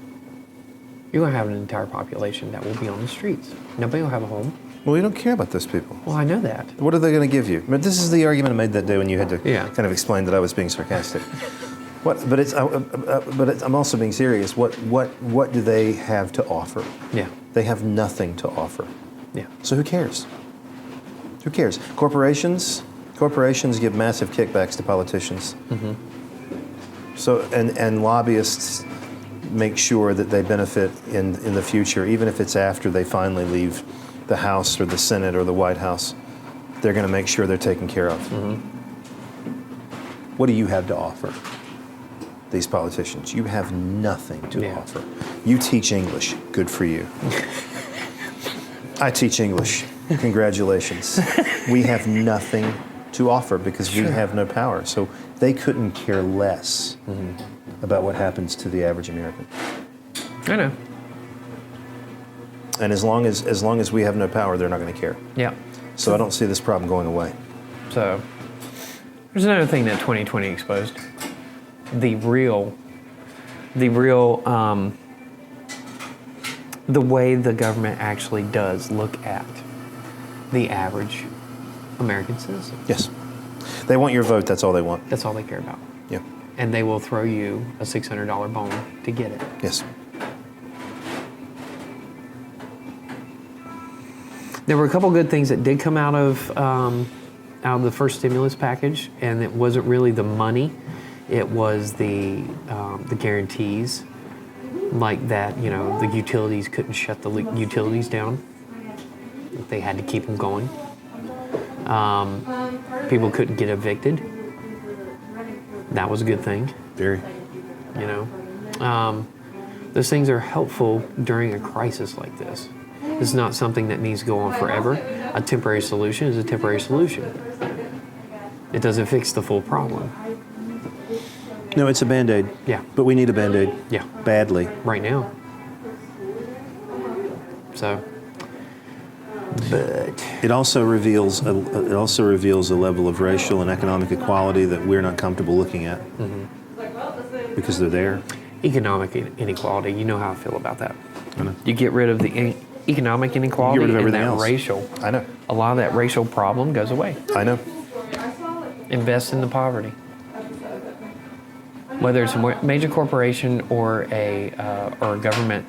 You're going to have an entire population that will be on the streets. Nobody will have a home. Well, we don't care about those people. Well, I know that. What are they going to give you? But this is the argument I made that day when you had to Yeah. kind of explain that I was being sarcastic. What? I'm also being serious. What do they have to offer? Yeah. They have nothing to offer. Yeah. So who cares? Who cares? Corporations give massive kickbacks to politicians. Mm-hmm. So and lobbyists make sure that they benefit in the future, even if it's after they finally leave the House or the Senate or the White House. They're going to make sure they're taken care of. Mm-hmm. What do you have to offer? These politicians, you have nothing to offer. You teach English, good for you. I teach English, congratulations. We have nothing to offer because we have no power. So they couldn't care less about what happens to the average American. I know. And as long as we have no power, they're not going to care. Yeah. So I don't see this problem going away. So there's another thing that 2020 exposed. The way the government actually does look at the average American citizen. Yes. They want your vote, that's all they want. That's all they care about. Yeah. And they will throw you a $600 bone to get it. Yes. There were a couple good things that did come out of the first stimulus package, and it wasn't really the money. It was the guarantees, like that, you know, the utilities couldn't shut the utilities down. They had to keep them going. People couldn't get evicted. That was a good thing. Very. You know, those things are helpful during a crisis like this. It's not something that needs to go on forever. A temporary solution is a temporary solution. It doesn't fix the full problem. No, it's a Band-Aid. Yeah. But we need a Band-Aid. Yeah. Badly. Right now. So, but It also reveals a level of racial and economic equality that we're not comfortable looking at because they're there. economic inequality, you know how I feel about that. I know. You get rid of the economic inequality You get rid of and everything that else. racial. I know. A lot of that racial problem goes away. I know. Invest in the poverty. Whether it's a major corporation or a government,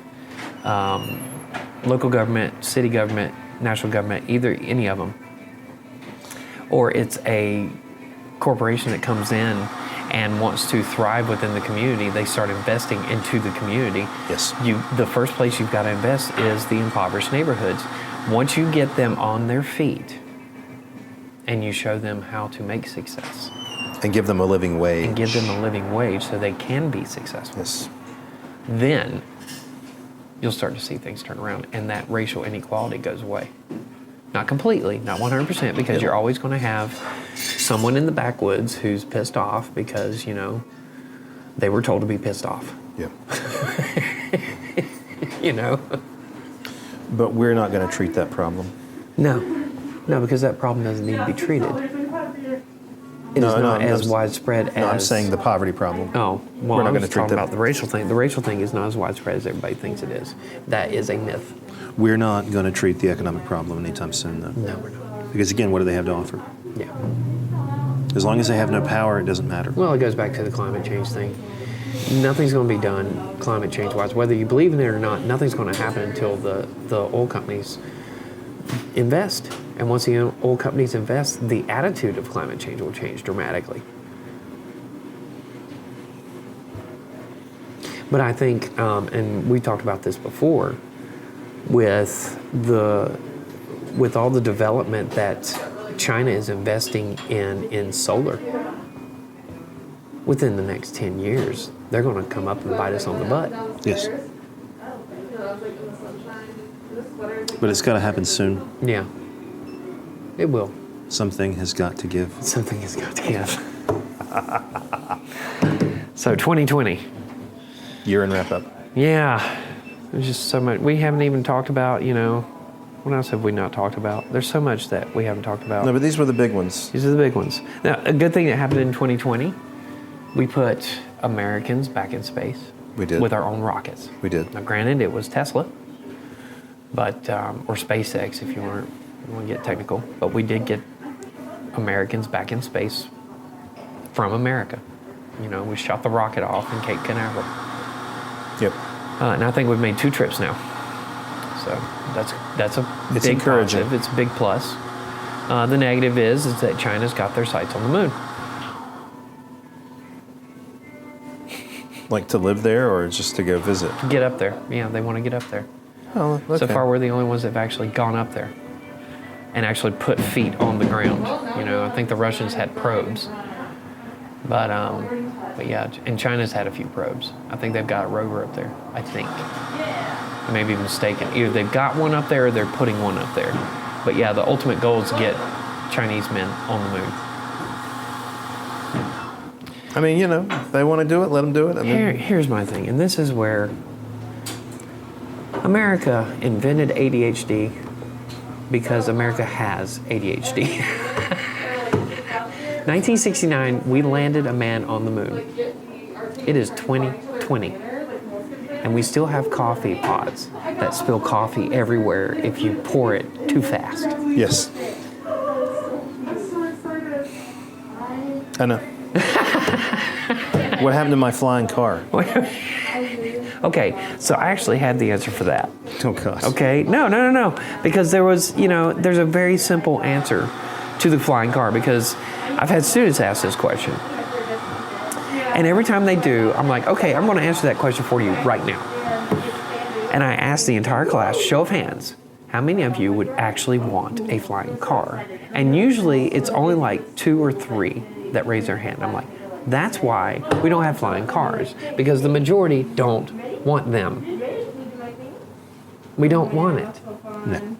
local government, city government, national government, either any of them, or it's a corporation that comes in and wants to thrive within the community, they start investing into the community. Yes. The first place you've got to invest is the impoverished neighborhoods. Once you get them on their feet and you show them how to make success. And give them a living wage. And give them a living wage so they can be successful. Yes. Then you'll start to see things turn around and that racial inequality goes away. Not completely, not 100%, because you're always going to have someone in the backwoods who's pissed off because, you know, they were told to be pissed off. Yeah. You know? But we're not going to treat that problem. No, because that problem doesn't need to be treated. It is not as widespread as... No, I'm saying the poverty problem. Oh, well, We're not I'm gonna just treat talking that- about the racial thing. The racial thing is not as widespread as everybody thinks it is. That is a myth. We're not going to treat the economic problem anytime soon, though. No, we're not. Because, again, what do they have to offer? Yeah. As long as they have no power, it doesn't matter. Well, it goes back to the climate change thing. Nothing's going to be done climate change-wise. Whether you believe in it or not, nothing's going to happen until the oil companies invest. And once the oil companies invest, the attitude of climate change will change dramatically. But I think, and we talked about this before, with all the development that China is investing in solar, within the next 10 years, they're going to come up and bite us on the butt. Yes. But it's got to happen soon. Yeah, it will. Something has got to give. Something has got to give. So 2020. Year in wrap up. Yeah, there's just so much. We haven't even talked about, you know, what else have we not talked about? There's so much that we haven't talked about. No, but these were the big ones. These are the big ones. Now, a good thing that happened in 2020, we put Americans back in space. We did. With our own rockets. We did. Now, granted, it was Tesla, but or SpaceX, if you want to get technical. But we did get Americans back in space from America. We shot the rocket off in Cape Canaveral. Yep. And I think we've made 2 trips now. So that's a It's big encouraging. positive. It's a big plus. The negative is that China's got their sights on the moon. Like to live there or just to go visit? Get up there. Yeah, they want to get up there. Oh, okay. So far, we're the only ones that have actually gone up there and actually put feet on the ground. I think the Russians had probes. But yeah, and China's had a few probes. I think they've got a rover up there, I think. I may be mistaken. Either they've got one up there or they're putting one up there. But yeah, the ultimate goal is to get Chinese men on the moon. I mean, if they want to do it, let them do it. I mean, Here's my thing, and this is where America invented ADHD because America has ADHD. 1969, we landed a man on the moon. It is 2020, and we still have coffee pots that spill coffee everywhere if you pour it too fast. yes. I know. What happened to my flying car? Okay, so I actually had the answer for that. Oh, gosh. Okay, no. Because there's a very simple answer to the flying car, because I've had students ask this question. And every time they do, I'm like, okay, I'm going to answer that question for you right now. And I ask the entire class, show of hands, how many of you would actually want a flying car? And usually it's only like 2 or 3 that raise their hand. I'm like, that's why we don't have flying cars, because the majority don't want them. We don't want it. No.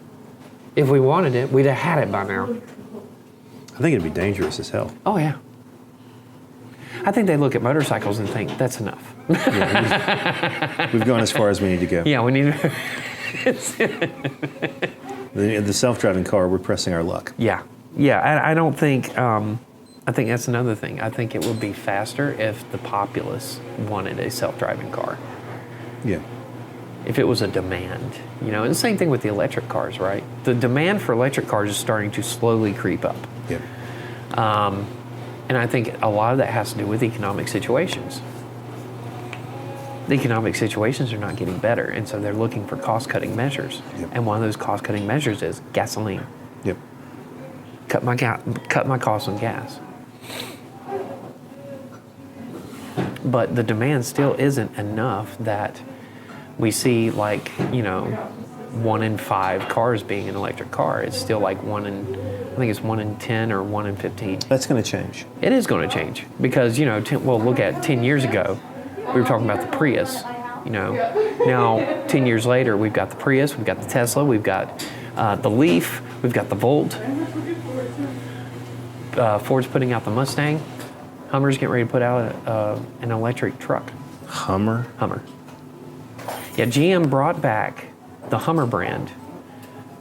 If we wanted it, we'd have had it by now. I think it'd be dangerous as hell. Oh, yeah. I think they look at motorcycles and think, that's enough. We've gone as far as we need to go. Yeah, we need to. The self-driving car, we're pressing our luck. Yeah. I don't think, I think that's another thing. I think it would be faster if the populace wanted a self-driving car. Yeah. If it was a demand, and the same thing with the electric cars, right? The demand for electric cars is starting to slowly creep up. Yeah. And I think a lot of that has to do with economic situations. The economic situations are not getting better, and so they're looking for cost-cutting measures. Yep. And one of those cost-cutting measures is gasoline. Yep. Cut my costs on gas. But the demand still isn't enough that we see 1 in 5 cars being an electric car. It's still like 1 in 10 or 1 in 15. That's going to change. It is going to change because, look at 10 years ago, we were talking about the Prius. Now 10 years later, we've got the Prius, we've got the Tesla, we've got the Leaf, we've got the Volt. Ford's putting out the Mustang. Hummer's getting ready to put out an electric truck. Hummer? Hummer. Yeah, GM brought back the Hummer brand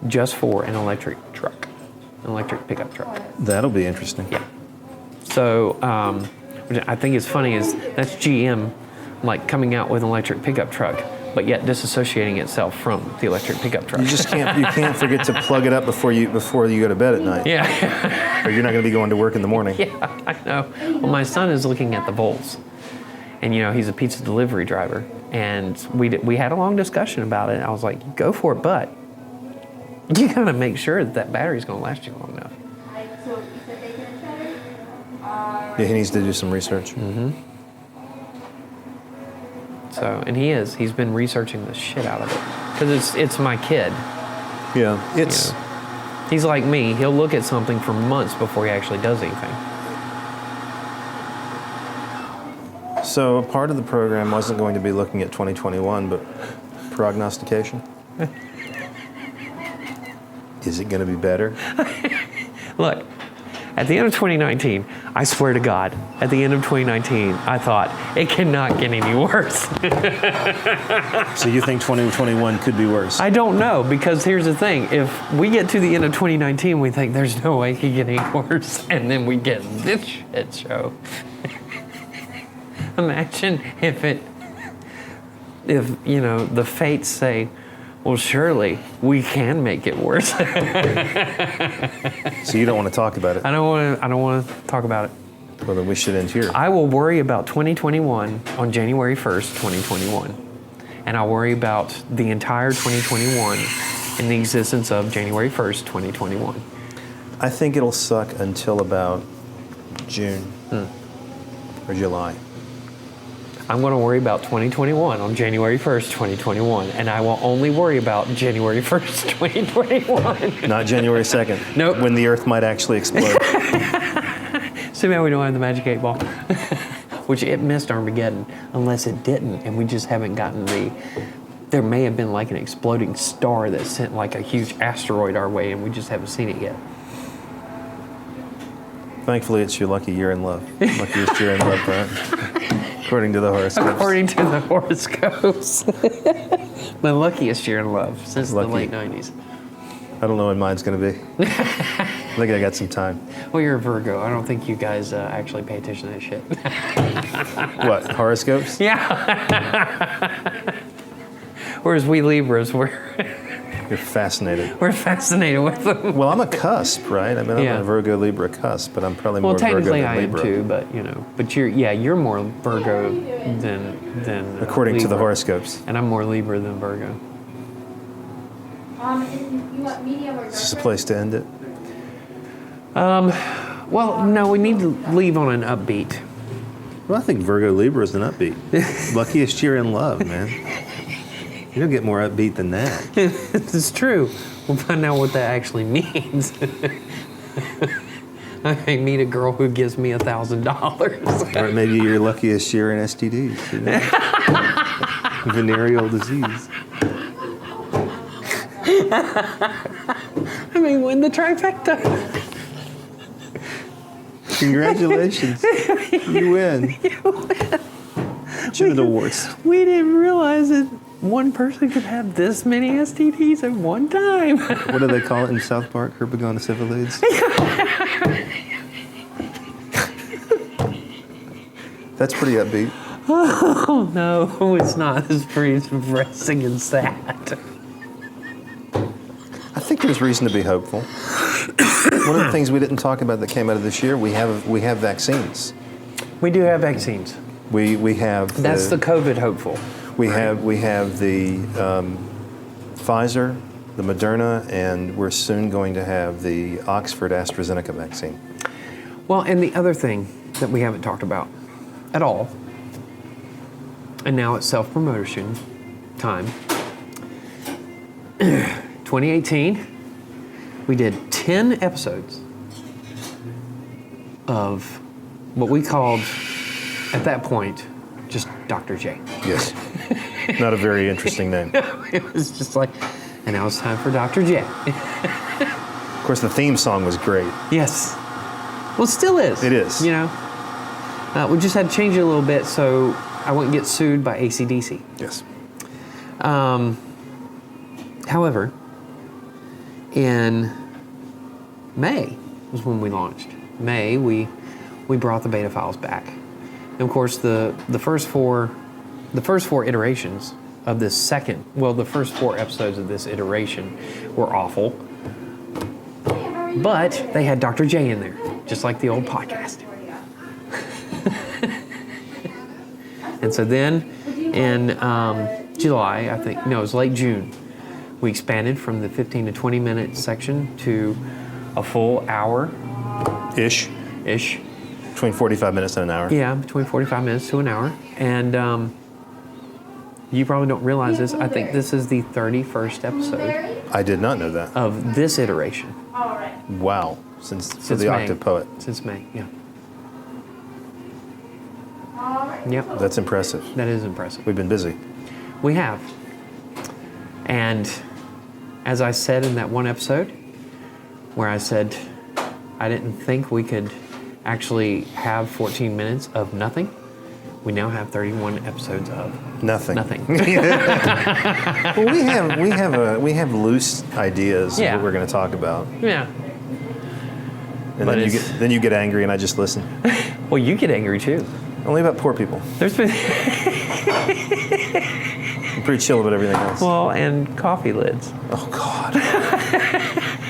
just for an electric truck, an electric pickup truck. That'll be interesting. Yeah. So which I think is funny is that's GM coming out with an electric pickup truck, but yet disassociating itself from the electric pickup truck. You just can't forget to plug it up before you go to bed at night. Yeah. Or you're not going to be going to work in the morning. Yeah, I know. Well, my son is looking at the Volts, and he's a pizza delivery driver, and we had a long discussion about it. I was like, go for it, but you gotta make sure that battery's gonna last you long enough. Yeah, he needs to do some research. Mm-hmm. So, and he's been researching the shit out of it because it's my kid. Yeah, it's. He's like me. He'll look at something for months before he actually does anything. So a part of the program wasn't going to be looking at 2021, but prognostication. Is it going to be better? Look, at the end of 2019, I swear to God, at the end of 2019, I thought, it cannot get any worse. So you think 2021 could be worse? I don't know, because here's the thing. If we get to the end of 2019, we think there's no way it can get any worse, and then we get this shit show. Imagine if the fates say, well, surely we can make it worse. So you don't want to talk about it? I don't want to talk about it. Well, then we should end here. I will worry about 2021 on January 1st, 2021. And I'll worry about the entire 2021 in the existence of January 1st, 2021. I think it'll suck until about June or July. I'm going to worry about 2021 on January 1st, 2021. And I will only worry about January 1st, 2021. Not January 2nd. Nope. When the Earth might actually explode. So now we don't have the magic 8 ball. Which it missed Armageddon, unless it didn't, and we just haven't gotten there may have been like an exploding star that sent like a huge asteroid our way, and we just haven't seen it yet. Thankfully, it's your lucky year in love. Luckiest year in love, Brian. According to the horoscopes. According to the horoscopes. My luckiest year in love since the late 90s. I don't know when mine's going to be. I think I got some time. Well, you're a Virgo. I don't think you guys actually pay attention to that shit. What, horoscopes? Yeah. Whereas we Libras, You're fascinated. we're fascinated with them. Well, I'm a cusp, right? I mean, I'm Yeah. a Virgo Libra cusp, but I'm probably Well, more Virgo technically than I am Libra. too, but but you're more Virgo than According to the Libra. horoscopes. And I'm more Libra than Virgo. And you want medium or Is this a place to end it? Well, no, we need to leave on an upbeat. Well, I think Virgo Libra is an upbeat. Luckiest year in love, man. You don't get more upbeat than that. It's true. We'll find out what that actually means. I may meet a girl who gives me $1,000. Or maybe your luckiest year in STDs. You know? Venereal disease. I may win the trifecta. Congratulations. You win. Genital warts. We didn't realize that one person could have this many STDs at one time. What do they call it in South Park? Herpagona-syphilides? That's pretty upbeat. Oh, no, it's not. It's pretty depressing and sad. I think there's reason to be hopeful. One of the things we didn't talk about that came out of this year, we have vaccines. We do have vaccines. We have That's the COVID hopeful. we have the Pfizer, the Moderna, and we're soon going to have the Oxford AstraZeneca vaccine. Well, and the other thing that we haven't talked about at all, and now it's self-promotion time. 2018, we did 10 episodes of what we called, at that point, just Dr. J. Yes. Not a very interesting name. It was just like, and now it's time for Dr. J. Of course, the theme song was great. Yes. Well, it still is. It is. You know? We just had to change it a little bit so I wouldn't get sued by AC/DC. Yes. However, in May was when we launched. May, we brought the beta files back. And of course, the first four iterations of this the first 4 episodes of this iteration were awful. But they had Dr. J in there, just like the old podcast. And so then in July, I think, no, it was late June, we expanded from the 15 to 20 minute section to a full hour. Ish. Between 45 minutes and an hour. Yeah, between 45 minutes to an hour. And you probably don't realize this. I think this is the 31st episode I did not know that. of this iteration. All right. Wow. Since Since the May. Octave Poet. Since May, yeah. All right. Yep, That's impressive. that is impressive. We've been busy. We have. And as I said in that one episode, where I said I didn't think we could actually have 14 minutes of nothing, we now have 31 episodes of Nothing. nothing. Well, we have loose ideas Yeah. of what we're going to talk about, Yeah. and But then you get angry, and I just listen. Well, you get angry too. Only about poor people. There's been I'm pretty chill about everything else. well, and coffee lids. Oh God.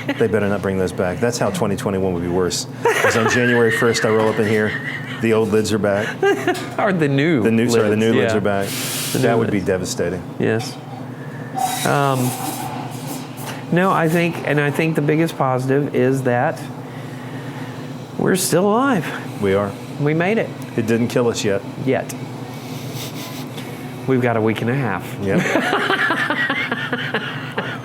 They better not bring those back. That's how 2021 would be worse. Because on January 1st, I roll up in here, the old lids are back. Or the new lids. The new lids Yeah. are back. The That new would be lids. devastating. Yes. No, I think the biggest positive is that we're still alive. We are. We made it. It didn't kill us yet. Yet. We've got a week and a half. Yep.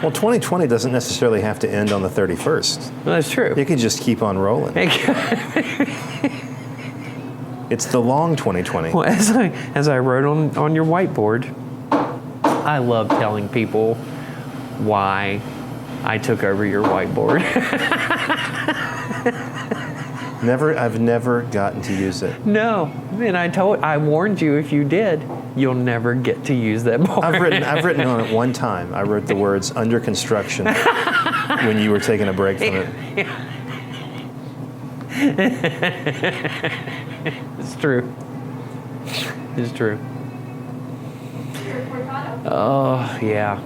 Well, 2020 doesn't necessarily have to end on the 31st. Well, that's true. It could just keep on rolling. It's the long 2020. Well, as I wrote on your whiteboard, I love telling people why I took over your whiteboard. I've never gotten to use it. No, and I warned you if you did, you'll never get to use that board. I've written on it one time. I wrote the words "under construction" when you were taking a break from it. It's true. It's true. Oh, yeah.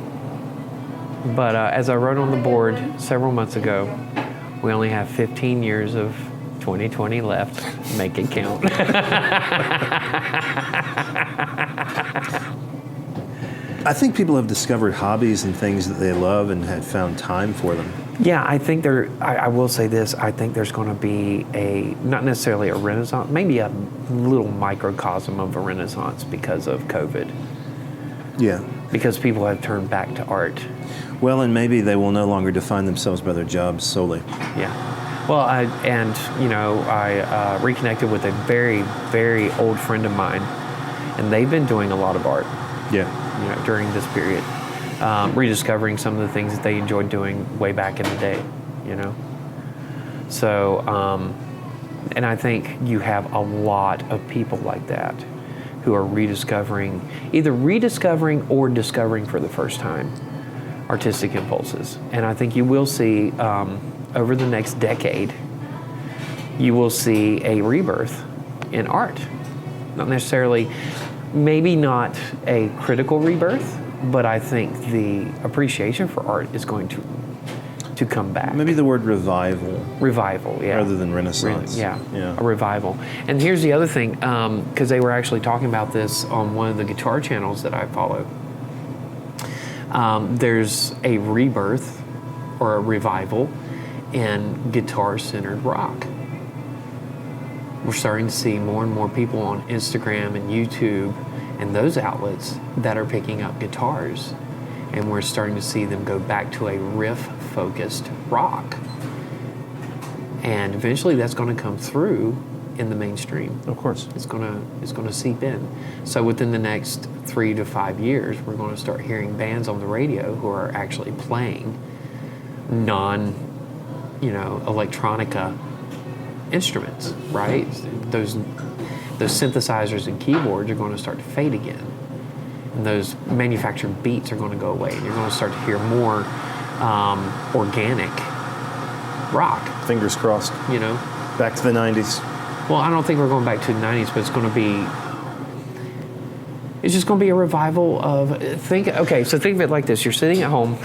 But as I wrote on the board several months ago, we only have 15 years of 2020 left. Make it count. I think people have discovered hobbies and things that they love and had found time for them. Yeah, I think I will say this. I think there's going to be not necessarily a renaissance, maybe a little microcosm of a renaissance because of COVID. Yeah. Because people have turned back to art. Well, and maybe they will no longer define themselves by their jobs solely. Yeah. Well, I reconnected with a very, very old friend of mine, and they've been doing a lot of art. Yeah. During this period, rediscovering some of the things that they enjoyed doing way back in the day. So, and I think you have a lot of people like that who are either rediscovering or discovering for the first time artistic impulses. And I think you will see, over the next decade, you will see a rebirth in art. Not necessarily, maybe not a critical rebirth, but I think the appreciation for art is going to come back. Maybe the word revival. Revival, yeah. Rather than renaissance. Yeah, a revival. And here's the other thing, because they were actually talking about this on one of the guitar channels that I follow. There's a rebirth or a revival in guitar-centered rock. We're starting to see more and more people on Instagram and YouTube and those outlets that are picking up guitars. And we're starting to see them go back to a riff-focused rock. And eventually that's going to come through in the mainstream. Of course. It's going to seep in. So within the next 3 to 5 years, we're going to start hearing bands on the radio who are actually playing electronica instruments, right? Those synthesizers and keyboards are going to start to fade again. And those manufactured beats are going to go away. And you're going to start to hear more organic rock. Fingers crossed. Back to the 90s. Well, I don't think we're going back to the 90s, but it's just going to be a revival of, think of it like this. You're sitting at home,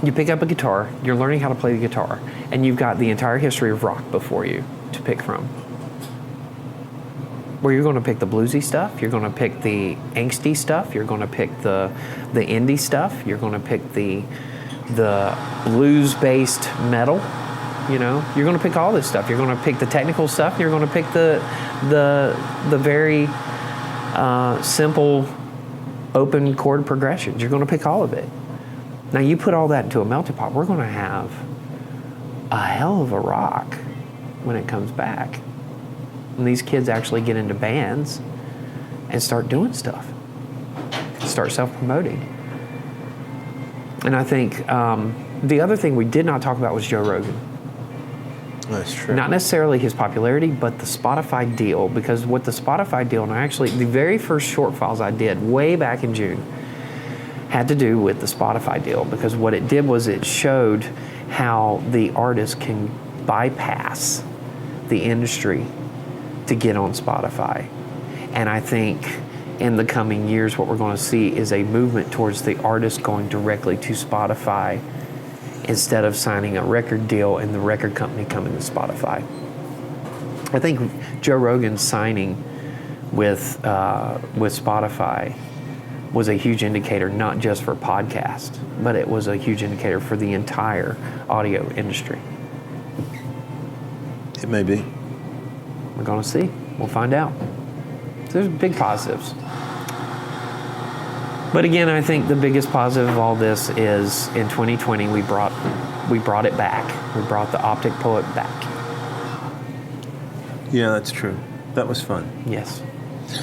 you pick up a guitar, you're learning how to play the guitar, and you've got the entire history of rock before you to pick from. Where you're going to pick the bluesy stuff, you're going to pick the angsty stuff, you're going to pick the indie stuff, you're going to pick the blues-based metal. You're going to pick all this stuff. You're going to pick the technical stuff. You're going to pick the very simple open chord progressions. You're going to pick all of it. Now you put all that into a melting pot. We're going to have a hell of a rock when it comes back. When these kids actually get into bands and start doing stuff, start self-promoting. And I think the other thing we did not talk about was Joe Rogan. That's true. Not necessarily his popularity, but the Spotify deal. Because what the Spotify deal, and the very first short files I did way back in June had to do with the Spotify deal. Because what it did was it showed how the artist can bypass the industry to get on Spotify. And I think in the coming years, what we're going to see is a movement towards the artist going directly to Spotify instead of signing a record deal and the record company coming to Spotify. I think Joe Rogan's signing with Spotify was a huge indicator, not just for podcasts, but it was a huge indicator for the entire audio industry. It may be. We're going to see. We'll find out. There's big positives. But again, I think the biggest positive of all this is in 2020 we brought it back. We brought the Optic Poet back. Yeah, that's true. That was fun. Yes.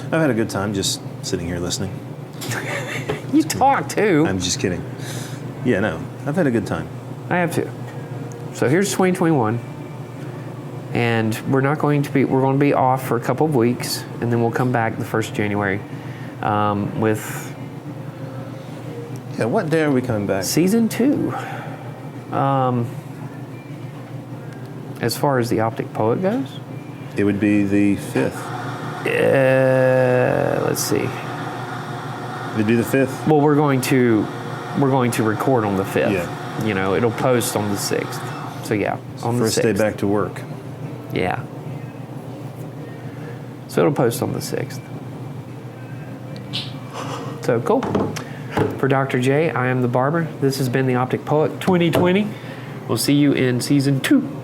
I've had a good time just sitting here listening. You talk too. I'm just kidding. Yeah, no, I've had a good time. I have too. So here's 2021. And we're going to be off for a couple of weeks, and then we'll come back the 1st of January with... Yeah, what day are we coming back? Season 2. As far as the Optic Poet goes? It would be the 5th. Let's see. It'd be the 5th. Well, we're going to record on the 5th. Yeah. You know, it'll post on the 6th. So yeah, on the 6th. First day back to work. Yeah. So it'll post on the 6th. So cool. For Dr. J, I am the barber. This has been the Optic Poet 2020. We'll see you in season 2.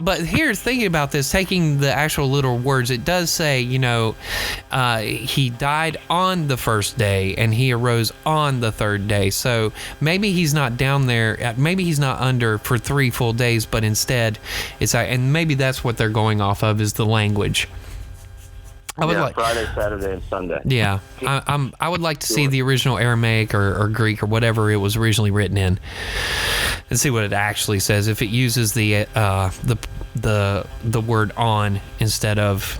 But here's thinking about this, taking the actual literal words, it does say, he died on the first day and he arose on the third day. So maybe he's not down there, maybe he's not under for 3 full days, but instead and maybe that's what they're going off of is the language. Friday, Saturday, and Sunday. Yeah, I would like to see the original Aramaic or Greek or whatever it was originally written in, and see what it actually says. If it uses the word on instead of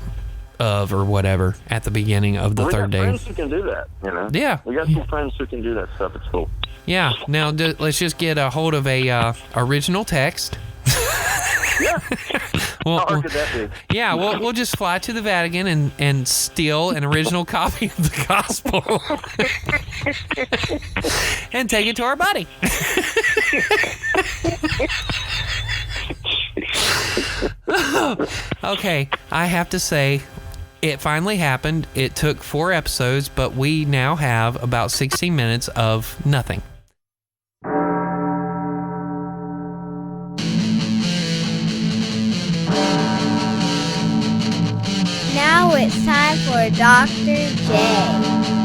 or whatever at the beginning of the third day. We got friends who can do that. Yeah, we got some friends who can do that stuff. It's cool. Yeah. Now let's just get a hold of a original text. Yeah. Well, how hard could that be? Yeah, we'll just fly to the Vatican and steal an original copy of the gospel and take it to our buddy. Okay, I have to say, it finally happened. It took 4 episodes, but we now have about 16 minutes of nothing. Now it's time for Dr. J.